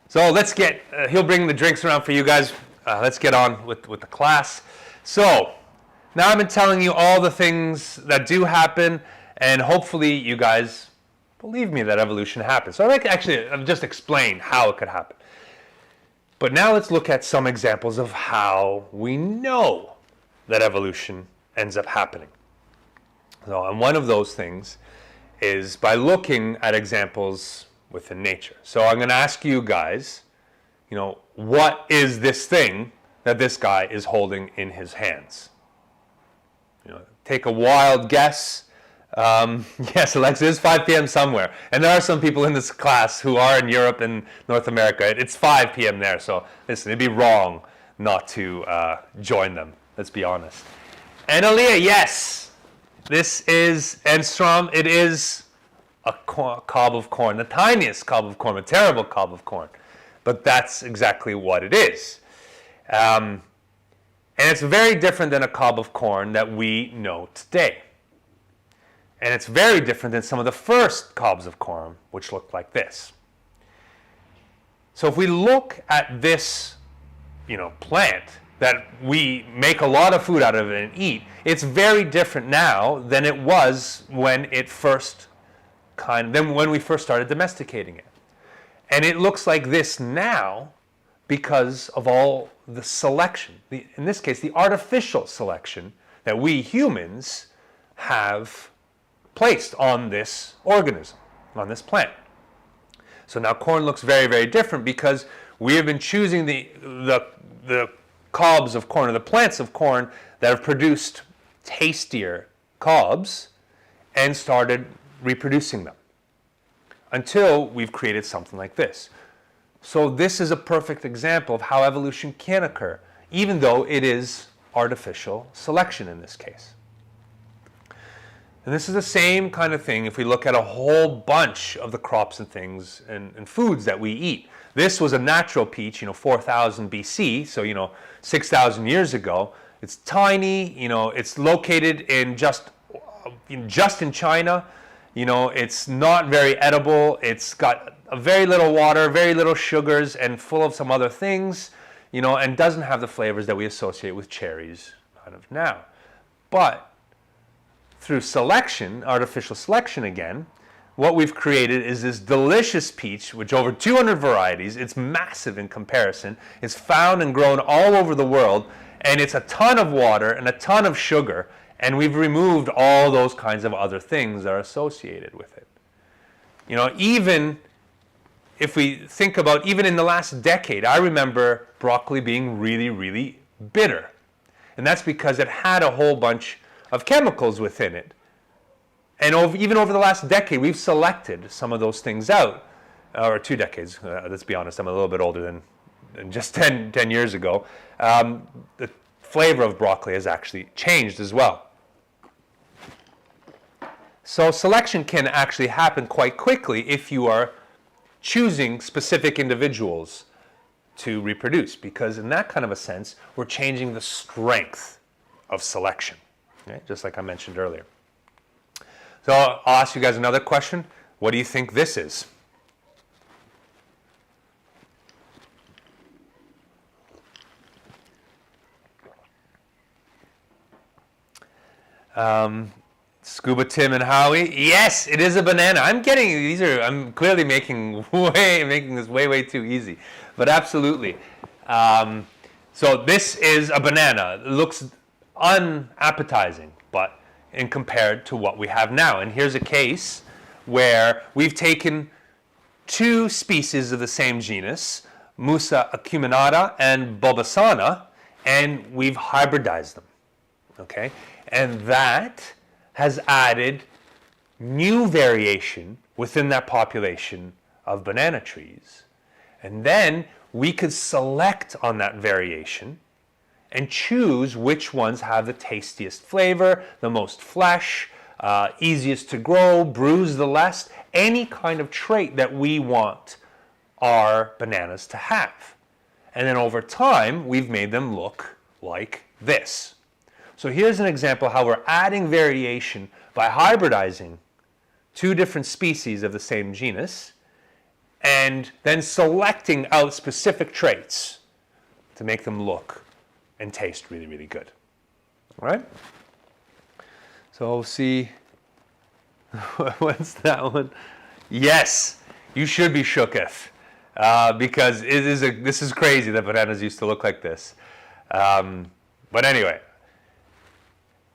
So let's get, he'll bring the drinks around for you guys. Let's get on with the class. So now I've been telling you all the things that do happen, and hopefully you guys believe me that evolution happens. So I've just explained how it could happen. But now let's look at some examples of how we know that evolution ends up happening. So, and one of those things is by looking at examples within nature. So I'm going to ask you guys, you know, what is this thing that this guy is holding in his hands? You know, take a wild guess. Yes, Alexa, it's 5 p.m. somewhere. And there are some people in this class who are in Europe and North America. It's 5 p.m. there, so listen, it'd be wrong not to join them. Let's be honest. And Aaliyah, yes, this is, and Strom, it is a cob of corn, the tiniest cob of corn, a terrible cob of corn. But that's exactly what it is. And it's very different than a cob of corn that we know today. And it's very different than some of the first cobs of corn, which looked like this. So if we look at this, you know, plant that we make a lot of food out of it and eat, it's very different now than it was when it first when we first started domesticating it. And it looks like this now because of all the selection, in this case, the artificial selection that we humans have placed on this organism, on this plant. So now corn looks very, very different because we have been choosing the cobs of corn, or the plants of corn that have produced tastier cobs and started reproducing them until we've created something like this. So this is a perfect example of how evolution can occur, even though it is artificial selection in this case. And this is the same kind of thing if we look at a whole bunch of the crops and things and foods that we eat. This was a natural peach, 4000 BC, so 6,000 years ago. It's tiny, it's located in just in China. It's not very edible. It's got a very little water, very little sugars, and full of some other things, and doesn't have the flavors that we associate with cherries kind of now. But through selection, artificial selection again, what we've created is this delicious peach, which over 200 varieties, it's massive in comparison, it's found and grown all over the world, and it's a ton of water and a ton of sugar, and we've removed all those kinds of other things that are associated with it. Even if we think about, even in the last decade, I remember broccoli being really, really bitter. And that's because it had a whole bunch of chemicals within it. And even over the last decade, we've selected some of those things out. Or 2 decades, let's be honest, I'm a little bit older than just 10 years ago. The flavor of broccoli has actually changed as well. So selection can actually happen quite quickly if you are choosing specific individuals to reproduce, because in that kind of a sense, we're changing the strength of selection. Okay, just like I mentioned earlier. So I'll ask you guys another question. What do you think this is? Scuba Tim and Howie. Yes, it is a banana. I'm clearly making this way too easy, but absolutely. So this is a banana. It looks unappetizing, but in compared to what we have now. And here's a case where we've taken two species of the same genus, Musa acuminata and bulbosana, and we've hybridized them. Okay, and that has added new variation within that population of banana trees. And then we could select on that variation and choose which ones have the tastiest flavor, the most flesh, easiest to grow, bruise the less, any kind of trait that we want our bananas to have. And then over time, we've made them look like this. So here's an example how we're adding variation by hybridizing two different species of the same genus and then selecting out specific traits to make them look and taste really, really good. All right? So we'll see. What's that one? Yes, you should be shooketh because this is crazy that bananas used to look like this. But anyway.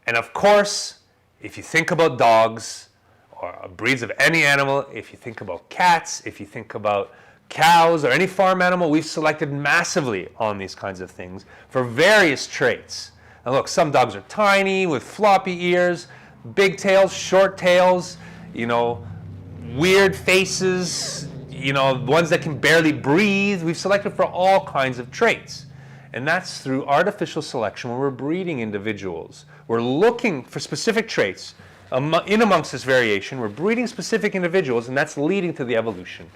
And of course, if you think about dogs or breeds of any animal, if you think about cats, if you think about cows or any farm animal, we've selected massively on these kinds of things for various traits. And look, some dogs are tiny with floppy ears, big tails, short tails, weird faces, ones that can barely breathe. We've selected for all kinds of traits. And that's through artificial selection when we're breeding individuals. We're looking for specific traits in amongst this variation. We're breeding specific individuals, and that's leading to the evolution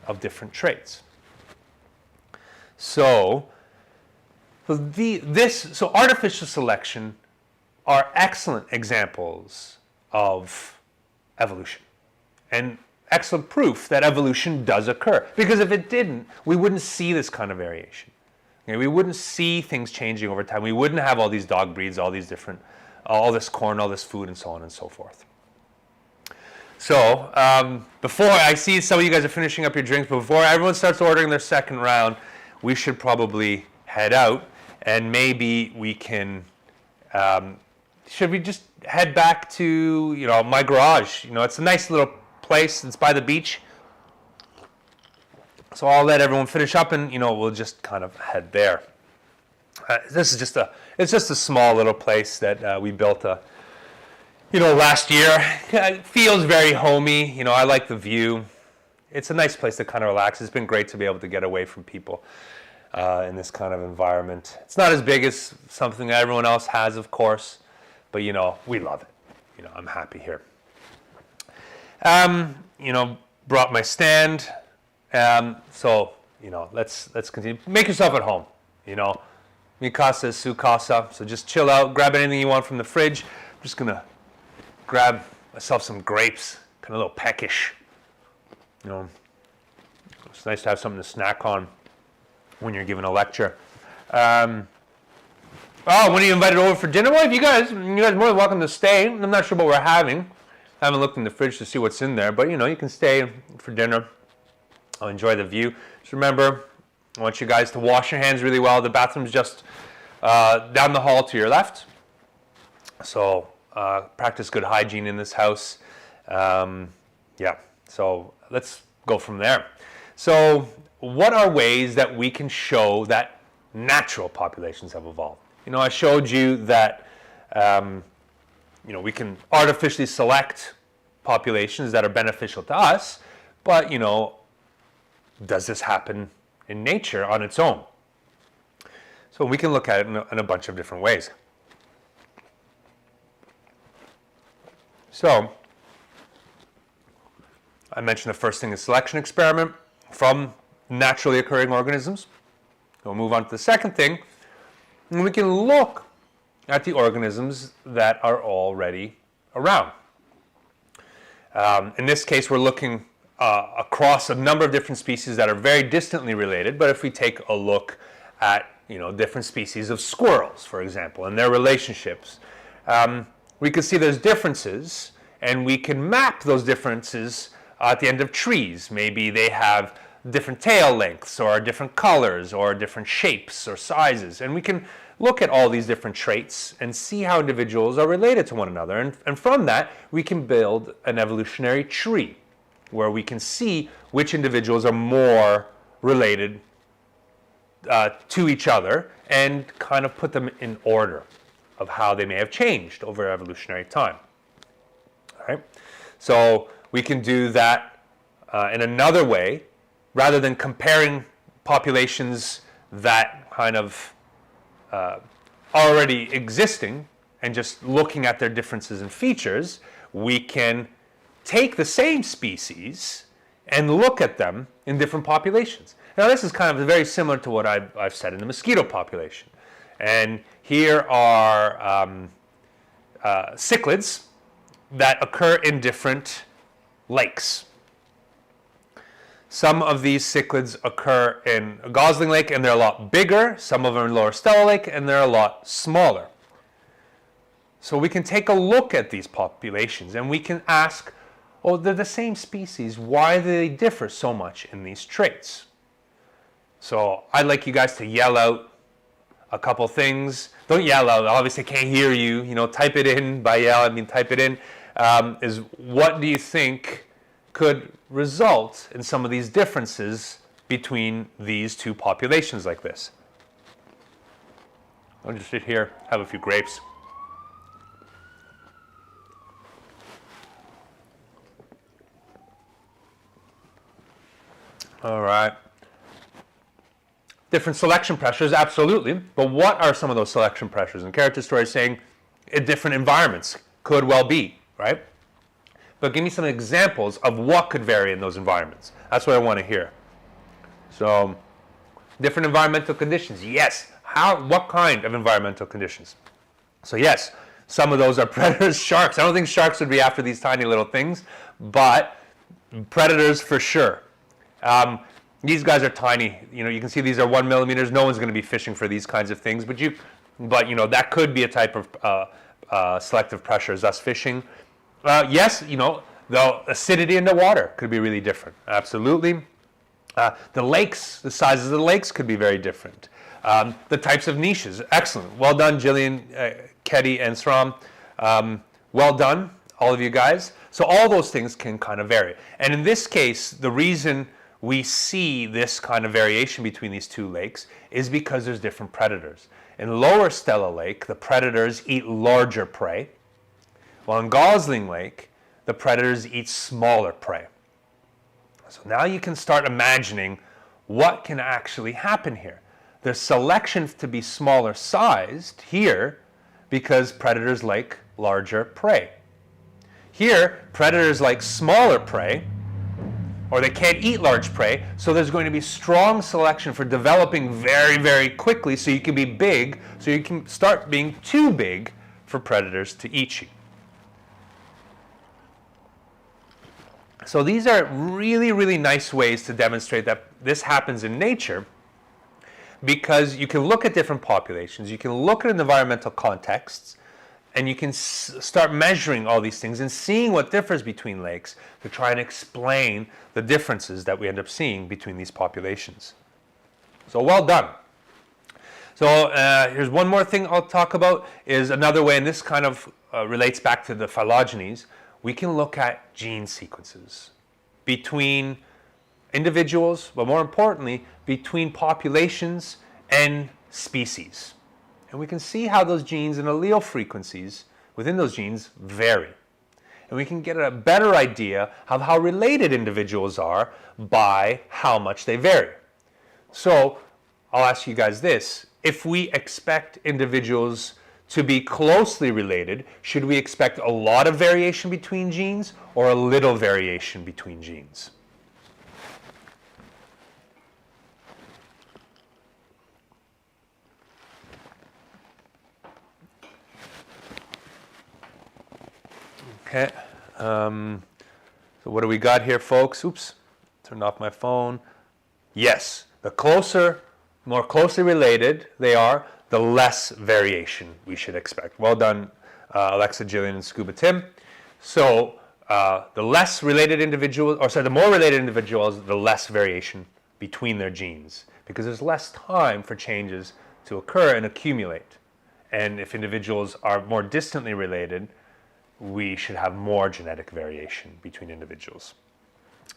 of different traits. So artificial selection are excellent examples of evolution and excellent proof that evolution does occur. Because if it didn't, we wouldn't see this kind of variation. We wouldn't see things changing over time. We wouldn't have all these dog breeds, all these different, all this corn, all this food, and so on and so forth. So before I see some of you guys are finishing up your drinks, but before everyone starts ordering their second round, we should probably head out, and maybe we can. Should we just head back to my garage? It's a nice little place. It's by the beach. So I'll let everyone finish up, and we'll just kind of head there. This is it's just a small little place that we built last year. It feels very homey. I like the view. It's a nice place to kind of relax. It's been great to be able to get away from people in this kind of environment. It's not as big as something that everyone else has, of course, but we love it. I'm happy here. Brought my stand. So let's continue. Make yourself at home. Mi casa is su casa. So just chill out, grab anything you want from the fridge. I'm just gonna grab myself some grapes, kind of a little peckish. It's nice to have something to snack on when you're giving a lecture. When are you invited over for dinner? Well, you guys are more than welcome to stay. I'm not sure what we're having. I haven't looked in the fridge to see what's in there, but you can stay for dinner. I'll enjoy the view. Just remember, I want you guys to wash your hands really well. The bathroom's just down the hall to your left. So practice good hygiene in this house. So let's go from there. So what are ways that we can show that natural populations have evolved? I showed you that we can artificially select populations that are beneficial to us, but does this happen in nature on its own? So we can look at it in a bunch of different ways. So I mentioned the first thing is selection experiment from naturally occurring organisms. We'll move on to the second thing, and we can look at the organisms that are already around. In this case, we're looking across a number of different species that are very distantly related, but if we take a look at different species of squirrels, for example, and their relationships, we can see there's differences, and we can map those differences at the end of trees. Maybe they have different tail lengths, or different colors, or different shapes or sizes, and we can look at all these different traits and see how individuals are related to one another, and from that we can build an evolutionary tree where we can see which individuals are more related to each other and kind of put them in order of how they may have changed over evolutionary time. All right? So we can do that in another way, rather than comparing populations that kind of already existing and just looking at their differences and features. We can take the same species and look at them in different populations. Now this is kind of very similar to what I've said in the mosquito population. And here are cichlids that occur in different lakes. Some of these cichlids occur in Gosling Lake and they're a lot bigger. Some of them are in Lower Stella Lake and they're a lot smaller. So we can take a look at these populations and we can ask, oh, they're the same species. Why do they differ so much in these traits? So I'd like you guys to yell out a couple things. Don't yell out, obviously I can't hear you. You know, type it in. By yell, I mean type it in. Is what do you think could result in some of these differences between these two populations like this? I'll just sit here, have a few grapes. All right. Different selection pressures, absolutely. But what are some of those selection pressures? And character story is saying different environments could well be, right? But give me some examples of what could vary in those environments. That's what I want to hear. So, different environmental conditions. Yes. What kind of environmental conditions? So yes, some of those are predators. Sharks. I don't think sharks would be after these tiny little things, but predators for sure. These guys are tiny. You know, you can see these are 1 millimeters. No one's going to be fishing for these kinds of things, but you know, that could be a type of selective pressures, thus fishing. Yes, you know, the acidity in the water could be really different. Absolutely. The lakes, the sizes of the lakes could be very different. The types of niches, excellent. Well done, Jillian, Ketty, and Sram. Well done, all of you guys. So all those things can kind of vary. And in this case, the reason we see this kind of variation between these two lakes is because there's different predators. In Lower Stella Lake, the predators eat larger prey, while in Gosling Lake, the predators eat smaller prey. So now you can start imagining what can actually happen here. There's selection to be smaller sized here because predators like larger prey. Here, predators like smaller prey, or they can't eat large prey, so there's going to be strong selection for developing very, very quickly so you can be big, so you can start being too big for predators to eat you. So these are really, really nice ways to demonstrate that this happens in nature, because you can look at different populations, you can look at environmental contexts, and you can start measuring all these things and seeing what differs between lakes to try and explain the differences that we end up seeing between these populations. So well done. So here's one more thing I'll talk about, is another way, and this kind of relates back to the phylogenies. We can look at gene sequences between individuals, but more importantly, between populations and species. And we can see how those genes and allele frequencies within those genes vary. And we can get a better idea of how related individuals are by how much they vary. So I'll ask you guys this. If we expect individuals to be closely related, should we expect a lot of variation between genes or a little variation between genes? Okay, so what do we got here, folks? Oops, turned off my phone. Yes, the closer, more closely related they are, the less variation we should expect. Well done, Alexa, Jillian, and Scuba Tim. So the less related individuals, or sorry, the more related individuals, the less variation between their genes, because there's less time for changes to occur and accumulate. And if individuals are more distantly related, we should have more genetic variation between individuals.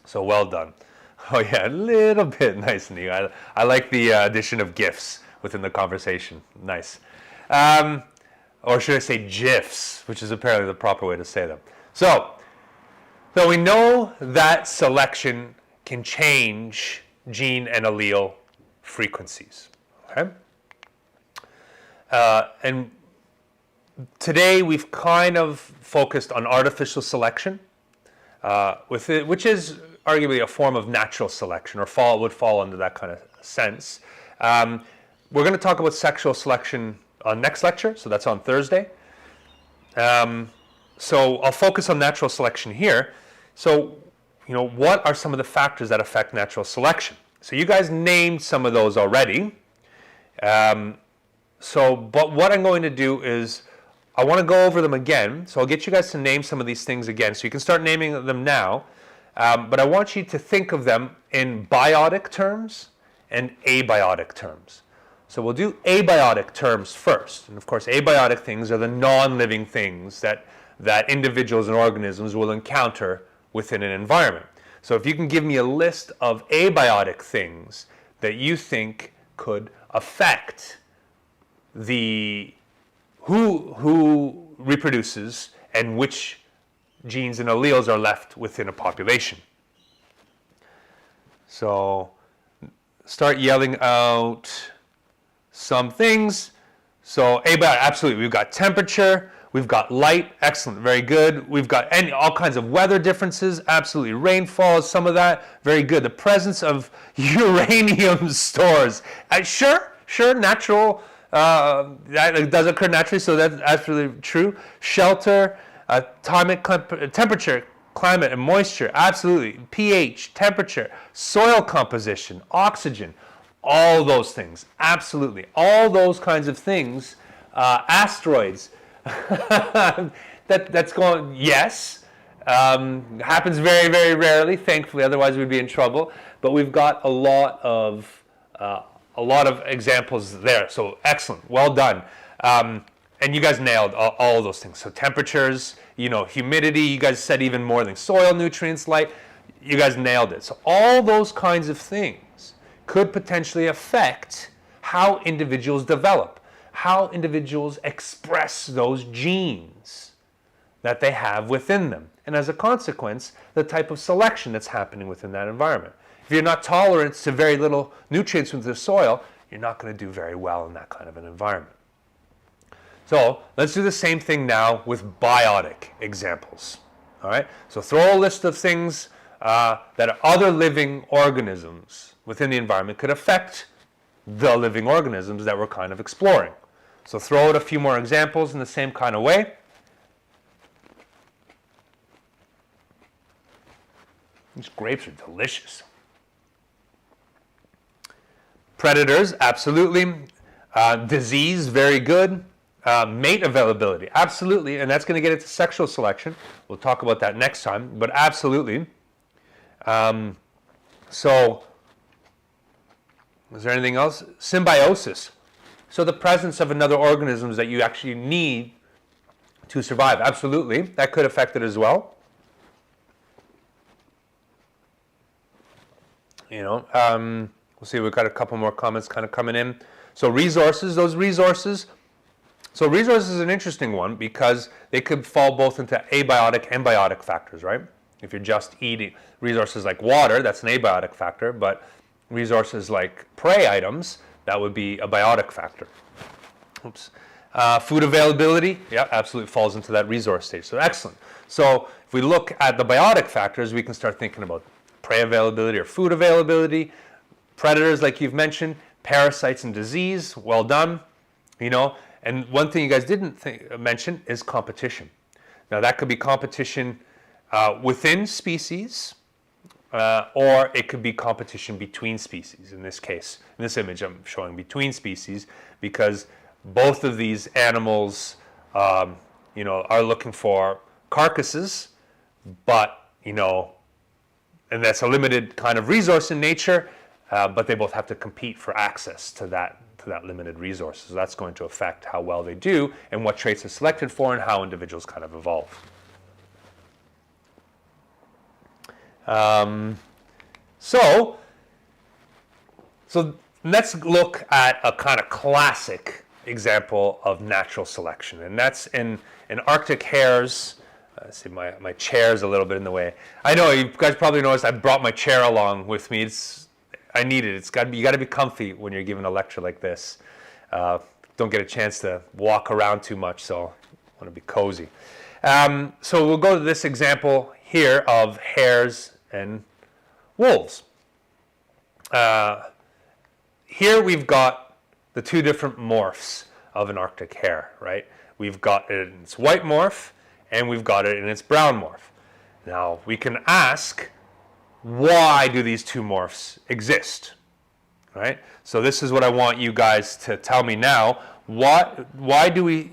So well done. Oh yeah, a little bit nice and neat. I like the addition of GIFs within the conversation. Nice. Or should I say GIFs, which is apparently the proper way to say them. So we know that selection can change gene and allele frequencies. Okay? And today we've kind of focused on artificial selection, which is arguably a form of natural selection, or would fall under that kind of sense. We're going to talk about sexual selection on next lecture, so that's on Thursday. So I'll focus on natural selection here. So, what are some of the factors that affect natural selection? So you guys named some of those already. But what I'm going to do is I want to go over them again. So I'll get you guys to name some of these things again. So you can start naming them now. But I want you to think of them in biotic terms and abiotic terms. So we'll do abiotic terms first. And of course, abiotic things are the non-living things that individuals and organisms will encounter within an environment. So if you can give me a list of abiotic things that you think could affect who reproduces and which genes and alleles are left within a population. So start yelling out some things. So abiotic, absolutely. We've got temperature, we've got light, excellent, very good. We've got all kinds of weather differences, absolutely. Rainfall, some of that, very good. The presence of uranium stores, sure, natural. That does occur naturally, so that's absolutely true. Shelter, temperature, climate, and moisture, absolutely. pH, temperature, soil composition, oxygen, all those things, absolutely. All those kinds of things, asteroids, that's going, yes, happens very, very rarely, thankfully, otherwise we'd be in trouble. But we've got a lot of examples there. So excellent, well done. And you guys nailed all those things. So temperatures, humidity, you guys said even more than soil, nutrients, light, you guys nailed it. So all those kinds of things could potentially affect how individuals develop, how individuals express those genes that they have within them. And as a consequence, the type of selection that's happening within that environment. If you're not tolerant to very little nutrients within the soil, you're not going to do very well in that kind of an environment. So let's do the same thing now with biotic examples. All right. So throw a list of things that are other living organisms within the environment could affect the living organisms that we're kind of exploring. So throw out a few more examples in the same kind of way. These grapes are delicious. Predators, absolutely. Disease, very good. Mate availability, absolutely. And that's going to get into sexual selection. We'll talk about that next time, but absolutely. So, is there anything else? Symbiosis. So the presence of another organisms that you actually need to survive, absolutely. That could affect it as well. We'll see, we've got a couple more comments kind of coming in. So resources, those resources. So resources is an interesting one because they could fall both into abiotic and biotic factors, right? If you're just eating resources like water, that's an abiotic factor, but resources like prey items, that would be a biotic factor. Oops. Food availability, yeah, absolutely falls into that resource stage. So excellent. So if we look at the biotic factors, we can start thinking about prey availability or food availability, predators like you've mentioned, parasites and disease, well done. And one thing you guys didn't mention is competition. Now that could be competition within species, or it could be competition between species. In this case, in this image I'm showing between species because both of these animals are looking for carcasses, but, and that's a limited kind of resource in nature, but they both have to compete for access to that limited resource. So that's going to affect how well they do and what traits are selected for and how individuals kind of evolve. So let's look at a kind of classic example of natural selection, and that's in Arctic hares. Let's see, my chair's a little bit in the way. I know you guys probably noticed I brought my chair along with me. I need it. You got to be comfy when you're giving a lecture like this. Don't get a chance to walk around too much, so I want to be cozy. So we'll go to this example here of hares and wolves. Here we've got the two different morphs of an Arctic hare, right? We've got it in its white morph, and we've got it in its brown morph. Now, we can ask, why do these two morphs exist, right? So this is what I want you guys to tell me now. Why do we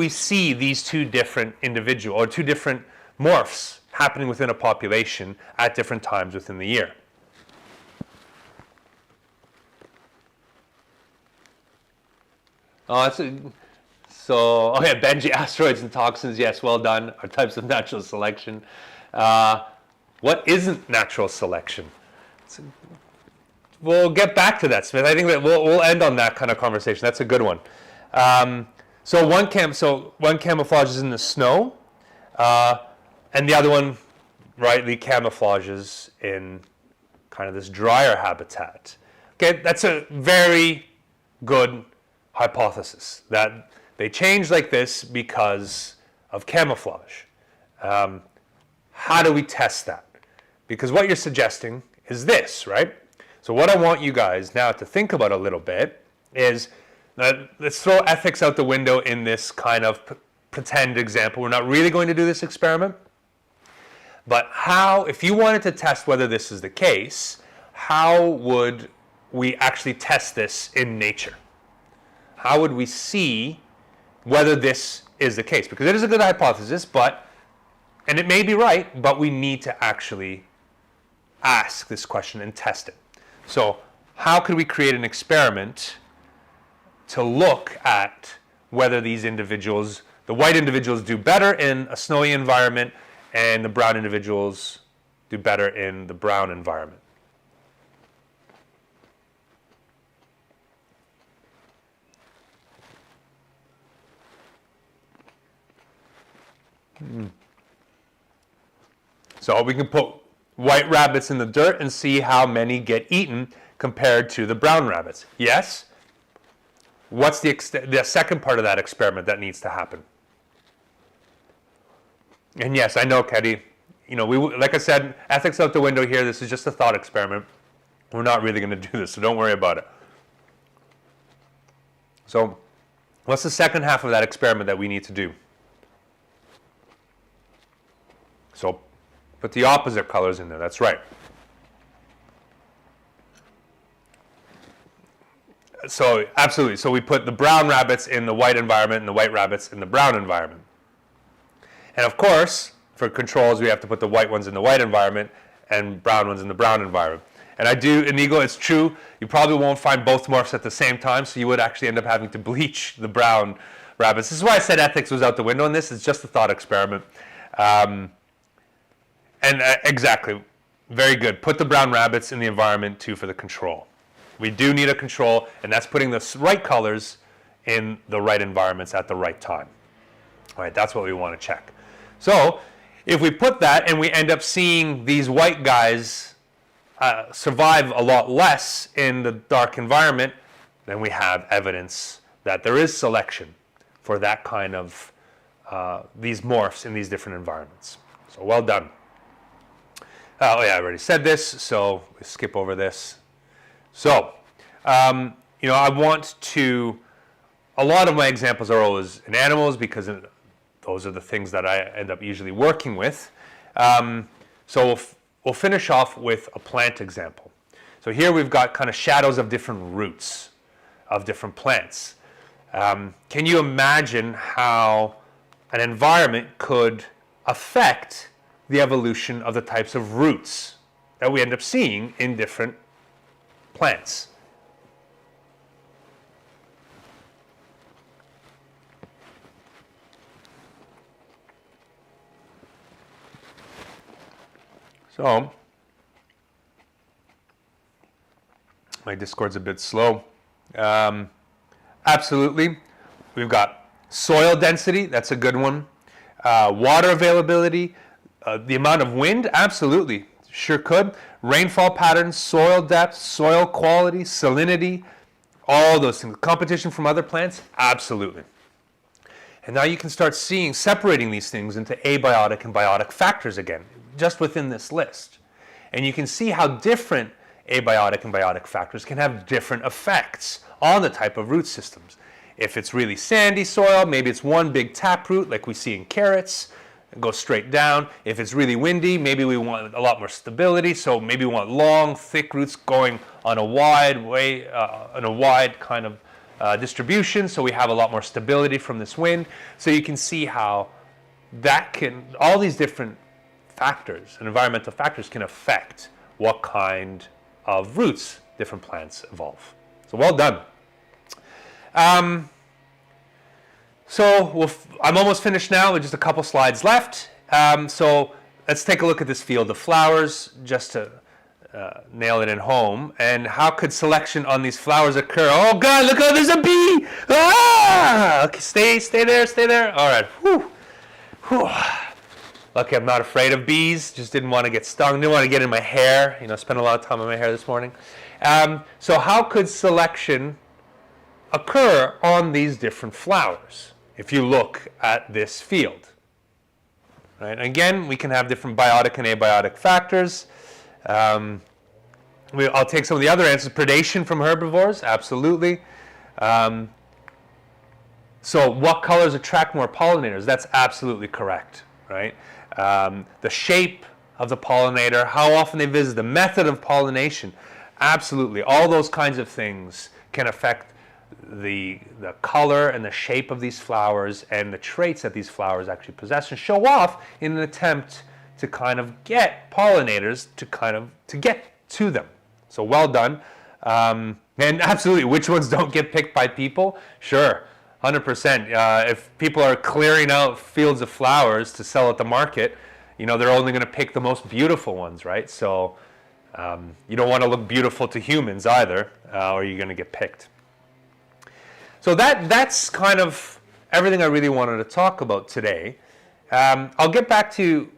see these two different two different morphs happening within a population at different times within the year? Benji, asteroids and toxins, yes, well done, are types of natural selection. What isn't natural selection? We'll get back to that, Smith. I think that we'll end on that kind of conversation. That's a good one. So one camouflages in the snow, and the other one rightly camouflages in kind of this drier habitat. Okay, that's a very good hypothesis that they change like this because of camouflage. How do we test that? Because what you're suggesting is this, right? So what I want you guys now to think about a little bit is, let's throw ethics out the window in this kind of pretend example. We're not really going to do this experiment. But if you wanted to test whether this is the case, how would we actually test this in nature? How would we see whether this is the case? Because it is a good hypothesis, and it may be right, but we need to actually ask this question and test it. So how could we create an experiment to look at whether these individuals, the white individuals, do better in a snowy environment and the brown individuals do better in the brown environment? So we can put white rabbits in the dirt and see how many get eaten compared to the brown rabbits. Yes? What's the second part of that experiment that needs to happen? And yes, I know, Keddy, like I said, ethics out the window here. This is just a thought experiment. We're not really going to do this, so don't worry about it. So what's the second half of that experiment that we need to do? So put the opposite colors in there. That's right. So absolutely. So we put the brown rabbits in the white environment and the white rabbits in the brown environment. And of course, for controls, we have to put the white ones in the white environment and brown ones in the brown environment. And Inigo, it's true, you probably won't find both morphs at the same time, so you would actually end up having to bleach the brown rabbits. This is why I said ethics was out the window in this. It's just a thought experiment. Exactly, very good. Put the brown rabbits in the environment too for the control. We do need a control, and that's putting the right colors in the right environments at the right time. All right, that's what we want to check. So if we put that and we end up seeing these white guys survive a lot less in the dark environment, then we have evidence that there is selection for that kind of these morphs in these different environments. So well done. I already said this, so we skip over this. So, I want to, a lot of my examples are always in animals because those are the things that I end up usually working with. So we'll finish off with a plant example. So here we've got kind of shadows of different roots of different plants. Can you imagine how an environment could affect the evolution of the types of roots that we end up seeing in different plants? So, my Discord's a bit slow. Absolutely. We've got soil density, that's a good one. Water availability, the amount of wind, absolutely, sure could. Rainfall patterns, soil depth, soil quality, salinity, all those things. Competition from other plants, absolutely. And now you can start separating these things into abiotic and biotic factors again, just within this list. And you can see how different abiotic and biotic factors can have different effects on the type of root systems. If it's really sandy soil, maybe it's one big taproot like we see in carrots, and go straight down. If it's really windy, maybe we want a lot more stability, so maybe we want long, thick roots going on a wide kind of distribution, so we have a lot more stability from this wind. So you can see how all these different factors and environmental factors can affect what kind of roots different plants evolve. So well done. I'm almost finished now with just a couple slides left. So let's take a look at this field of flowers just to nail it in home. And how could selection on these flowers occur? Oh God, look, there's a bee! Ah! Okay, stay there. All right. Whew. Whew. Lucky I'm not afraid of bees. Just didn't want to get stung. Didn't want to get in my hair. Spent a lot of time on my hair this morning. So how could selection occur on these different flowers if you look at this field? Right? Again, we can have different biotic and abiotic factors. I'll take some of the other answers. Predation from herbivores, absolutely. So what colors attract more pollinators? That's absolutely correct, right? The shape of the pollinator, how often they visit, the method of pollination, absolutely. All those kinds of things can affect the color and the shape of these flowers and the traits that these flowers actually possess and show off in an attempt to kind of get pollinators to get to them. So well done. And absolutely, which ones don't get picked by people? Sure. 100%. If people are clearing out fields of flowers to sell at the market, they're only going to pick the most beautiful ones, right? So you don't want to look beautiful to humans either, or you're going to get picked. So that's kind of everything I really wanted to talk about today. I'll get back to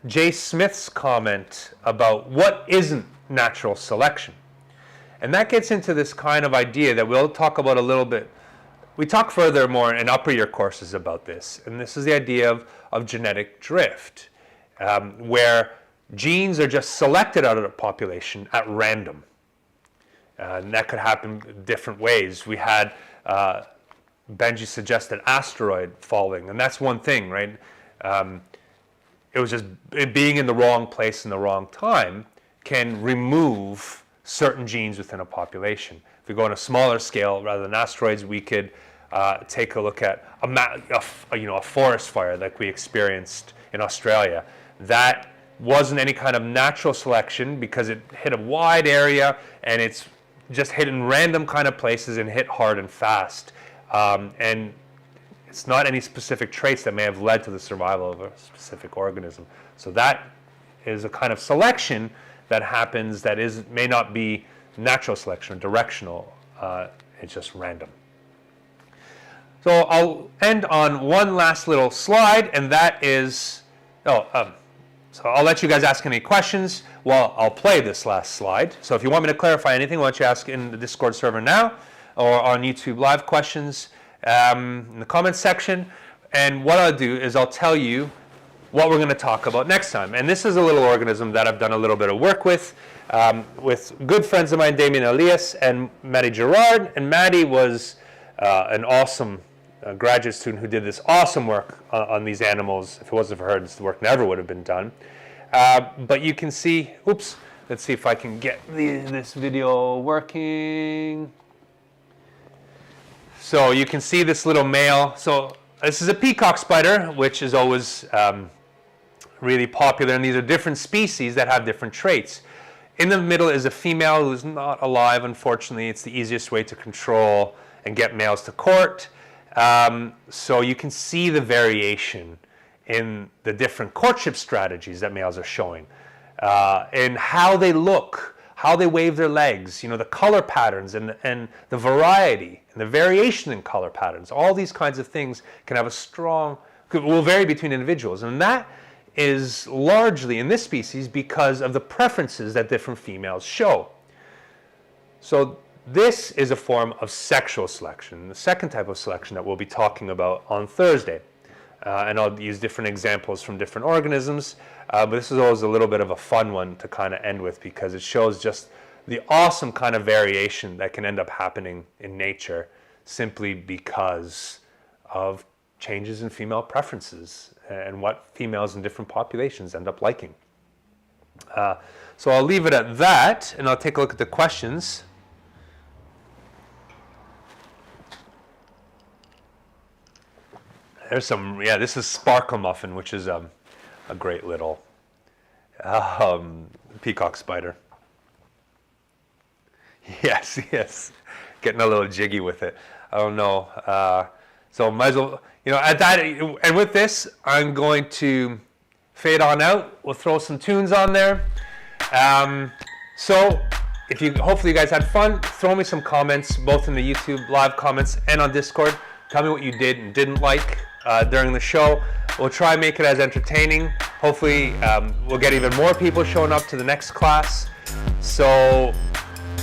Jay Smith's comment about what isn't natural selection. And that gets into this kind of idea that we'll talk about a little bit. We talk furthermore in upper year courses about this, and this is the idea of genetic drift, where genes are just selected out of the population at random. And that could happen different ways. We had Benji suggested asteroid falling, and that's one thing, right? It was just being in the wrong place in the wrong time can remove certain genes within a population. If we go on a smaller scale, rather than asteroids, we could take a look at a forest fire like we experienced in Australia. That wasn't any kind of natural selection because it hit a wide area and it's just hit in random kind of places and hit hard and fast. And it's not any specific traits that may have led to the survival of a specific organism. So that is a kind of selection that happens that may not be natural selection or directional. It's just random. So I'll end on one last little slide, and that is, so I'll let you guys ask any questions while I'll play this last slide. So if you want me to clarify anything, why don't you ask in the Discord server now or on YouTube Live questions in the comments section. And what I'll do is I'll tell you what we're going to talk about next time. And this is a little organism that I've done a little bit of work with good friends of mine, Damien Elias and Maddie Gerard. And Maddie was an awesome graduate student who did this awesome work on these animals. If it wasn't for her, this work never would have been done. But you can see, oops, let's see if I can get this video working. So you can see this little male. So this is a peacock spider, which is always really popular, and these are different species that have different traits. In the middle is a female who's not alive, unfortunately. It's the easiest way to control and get males to court. So you can see the variation in the different courtship strategies that males are showing, and how they look, how they wave their legs, the color patterns and the variety and the variation in color patterns. All these kinds of things can have will vary between individuals. And that is largely in this species because of the preferences that different females show. So this is a form of sexual selection, the second type of selection that we'll be talking about on Thursday. And I'll use different examples from different organisms, but this is always a little bit of a fun one to kind of end with because it shows just the awesome kind of variation that can end up happening in nature simply because of changes in female preferences and what females in different populations end up liking. So I'll leave it at that, and I'll take a look at the questions. There's some, this is Sparkle Muffin, which is a great little peacock spider. Yes, getting a little jiggy with it. I don't know. So might as well, at that, and with this, I'm going to fade on out. We'll throw some tunes on there. So hopefully you guys had fun. Throw me some comments, both in the YouTube live comments and on Discord. Tell me what you did and didn't like during the show. We'll try and make it as entertaining. Hopefully we'll get even more people showing up to the next class. So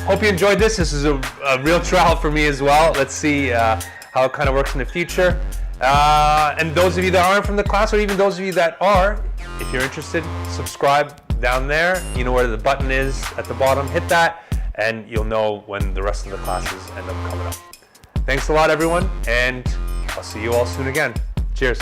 hope you enjoyed this. This is a real trial for me as well. Let's see how it kind of works in the future. And those of you that aren't from the class, or even those of you that are, if you're interested, subscribe down there. You know where the button is at the bottom. Hit that, and you'll know when the rest of the classes end up coming up. Thanks a lot, everyone, and I'll see you all soon again. Cheers.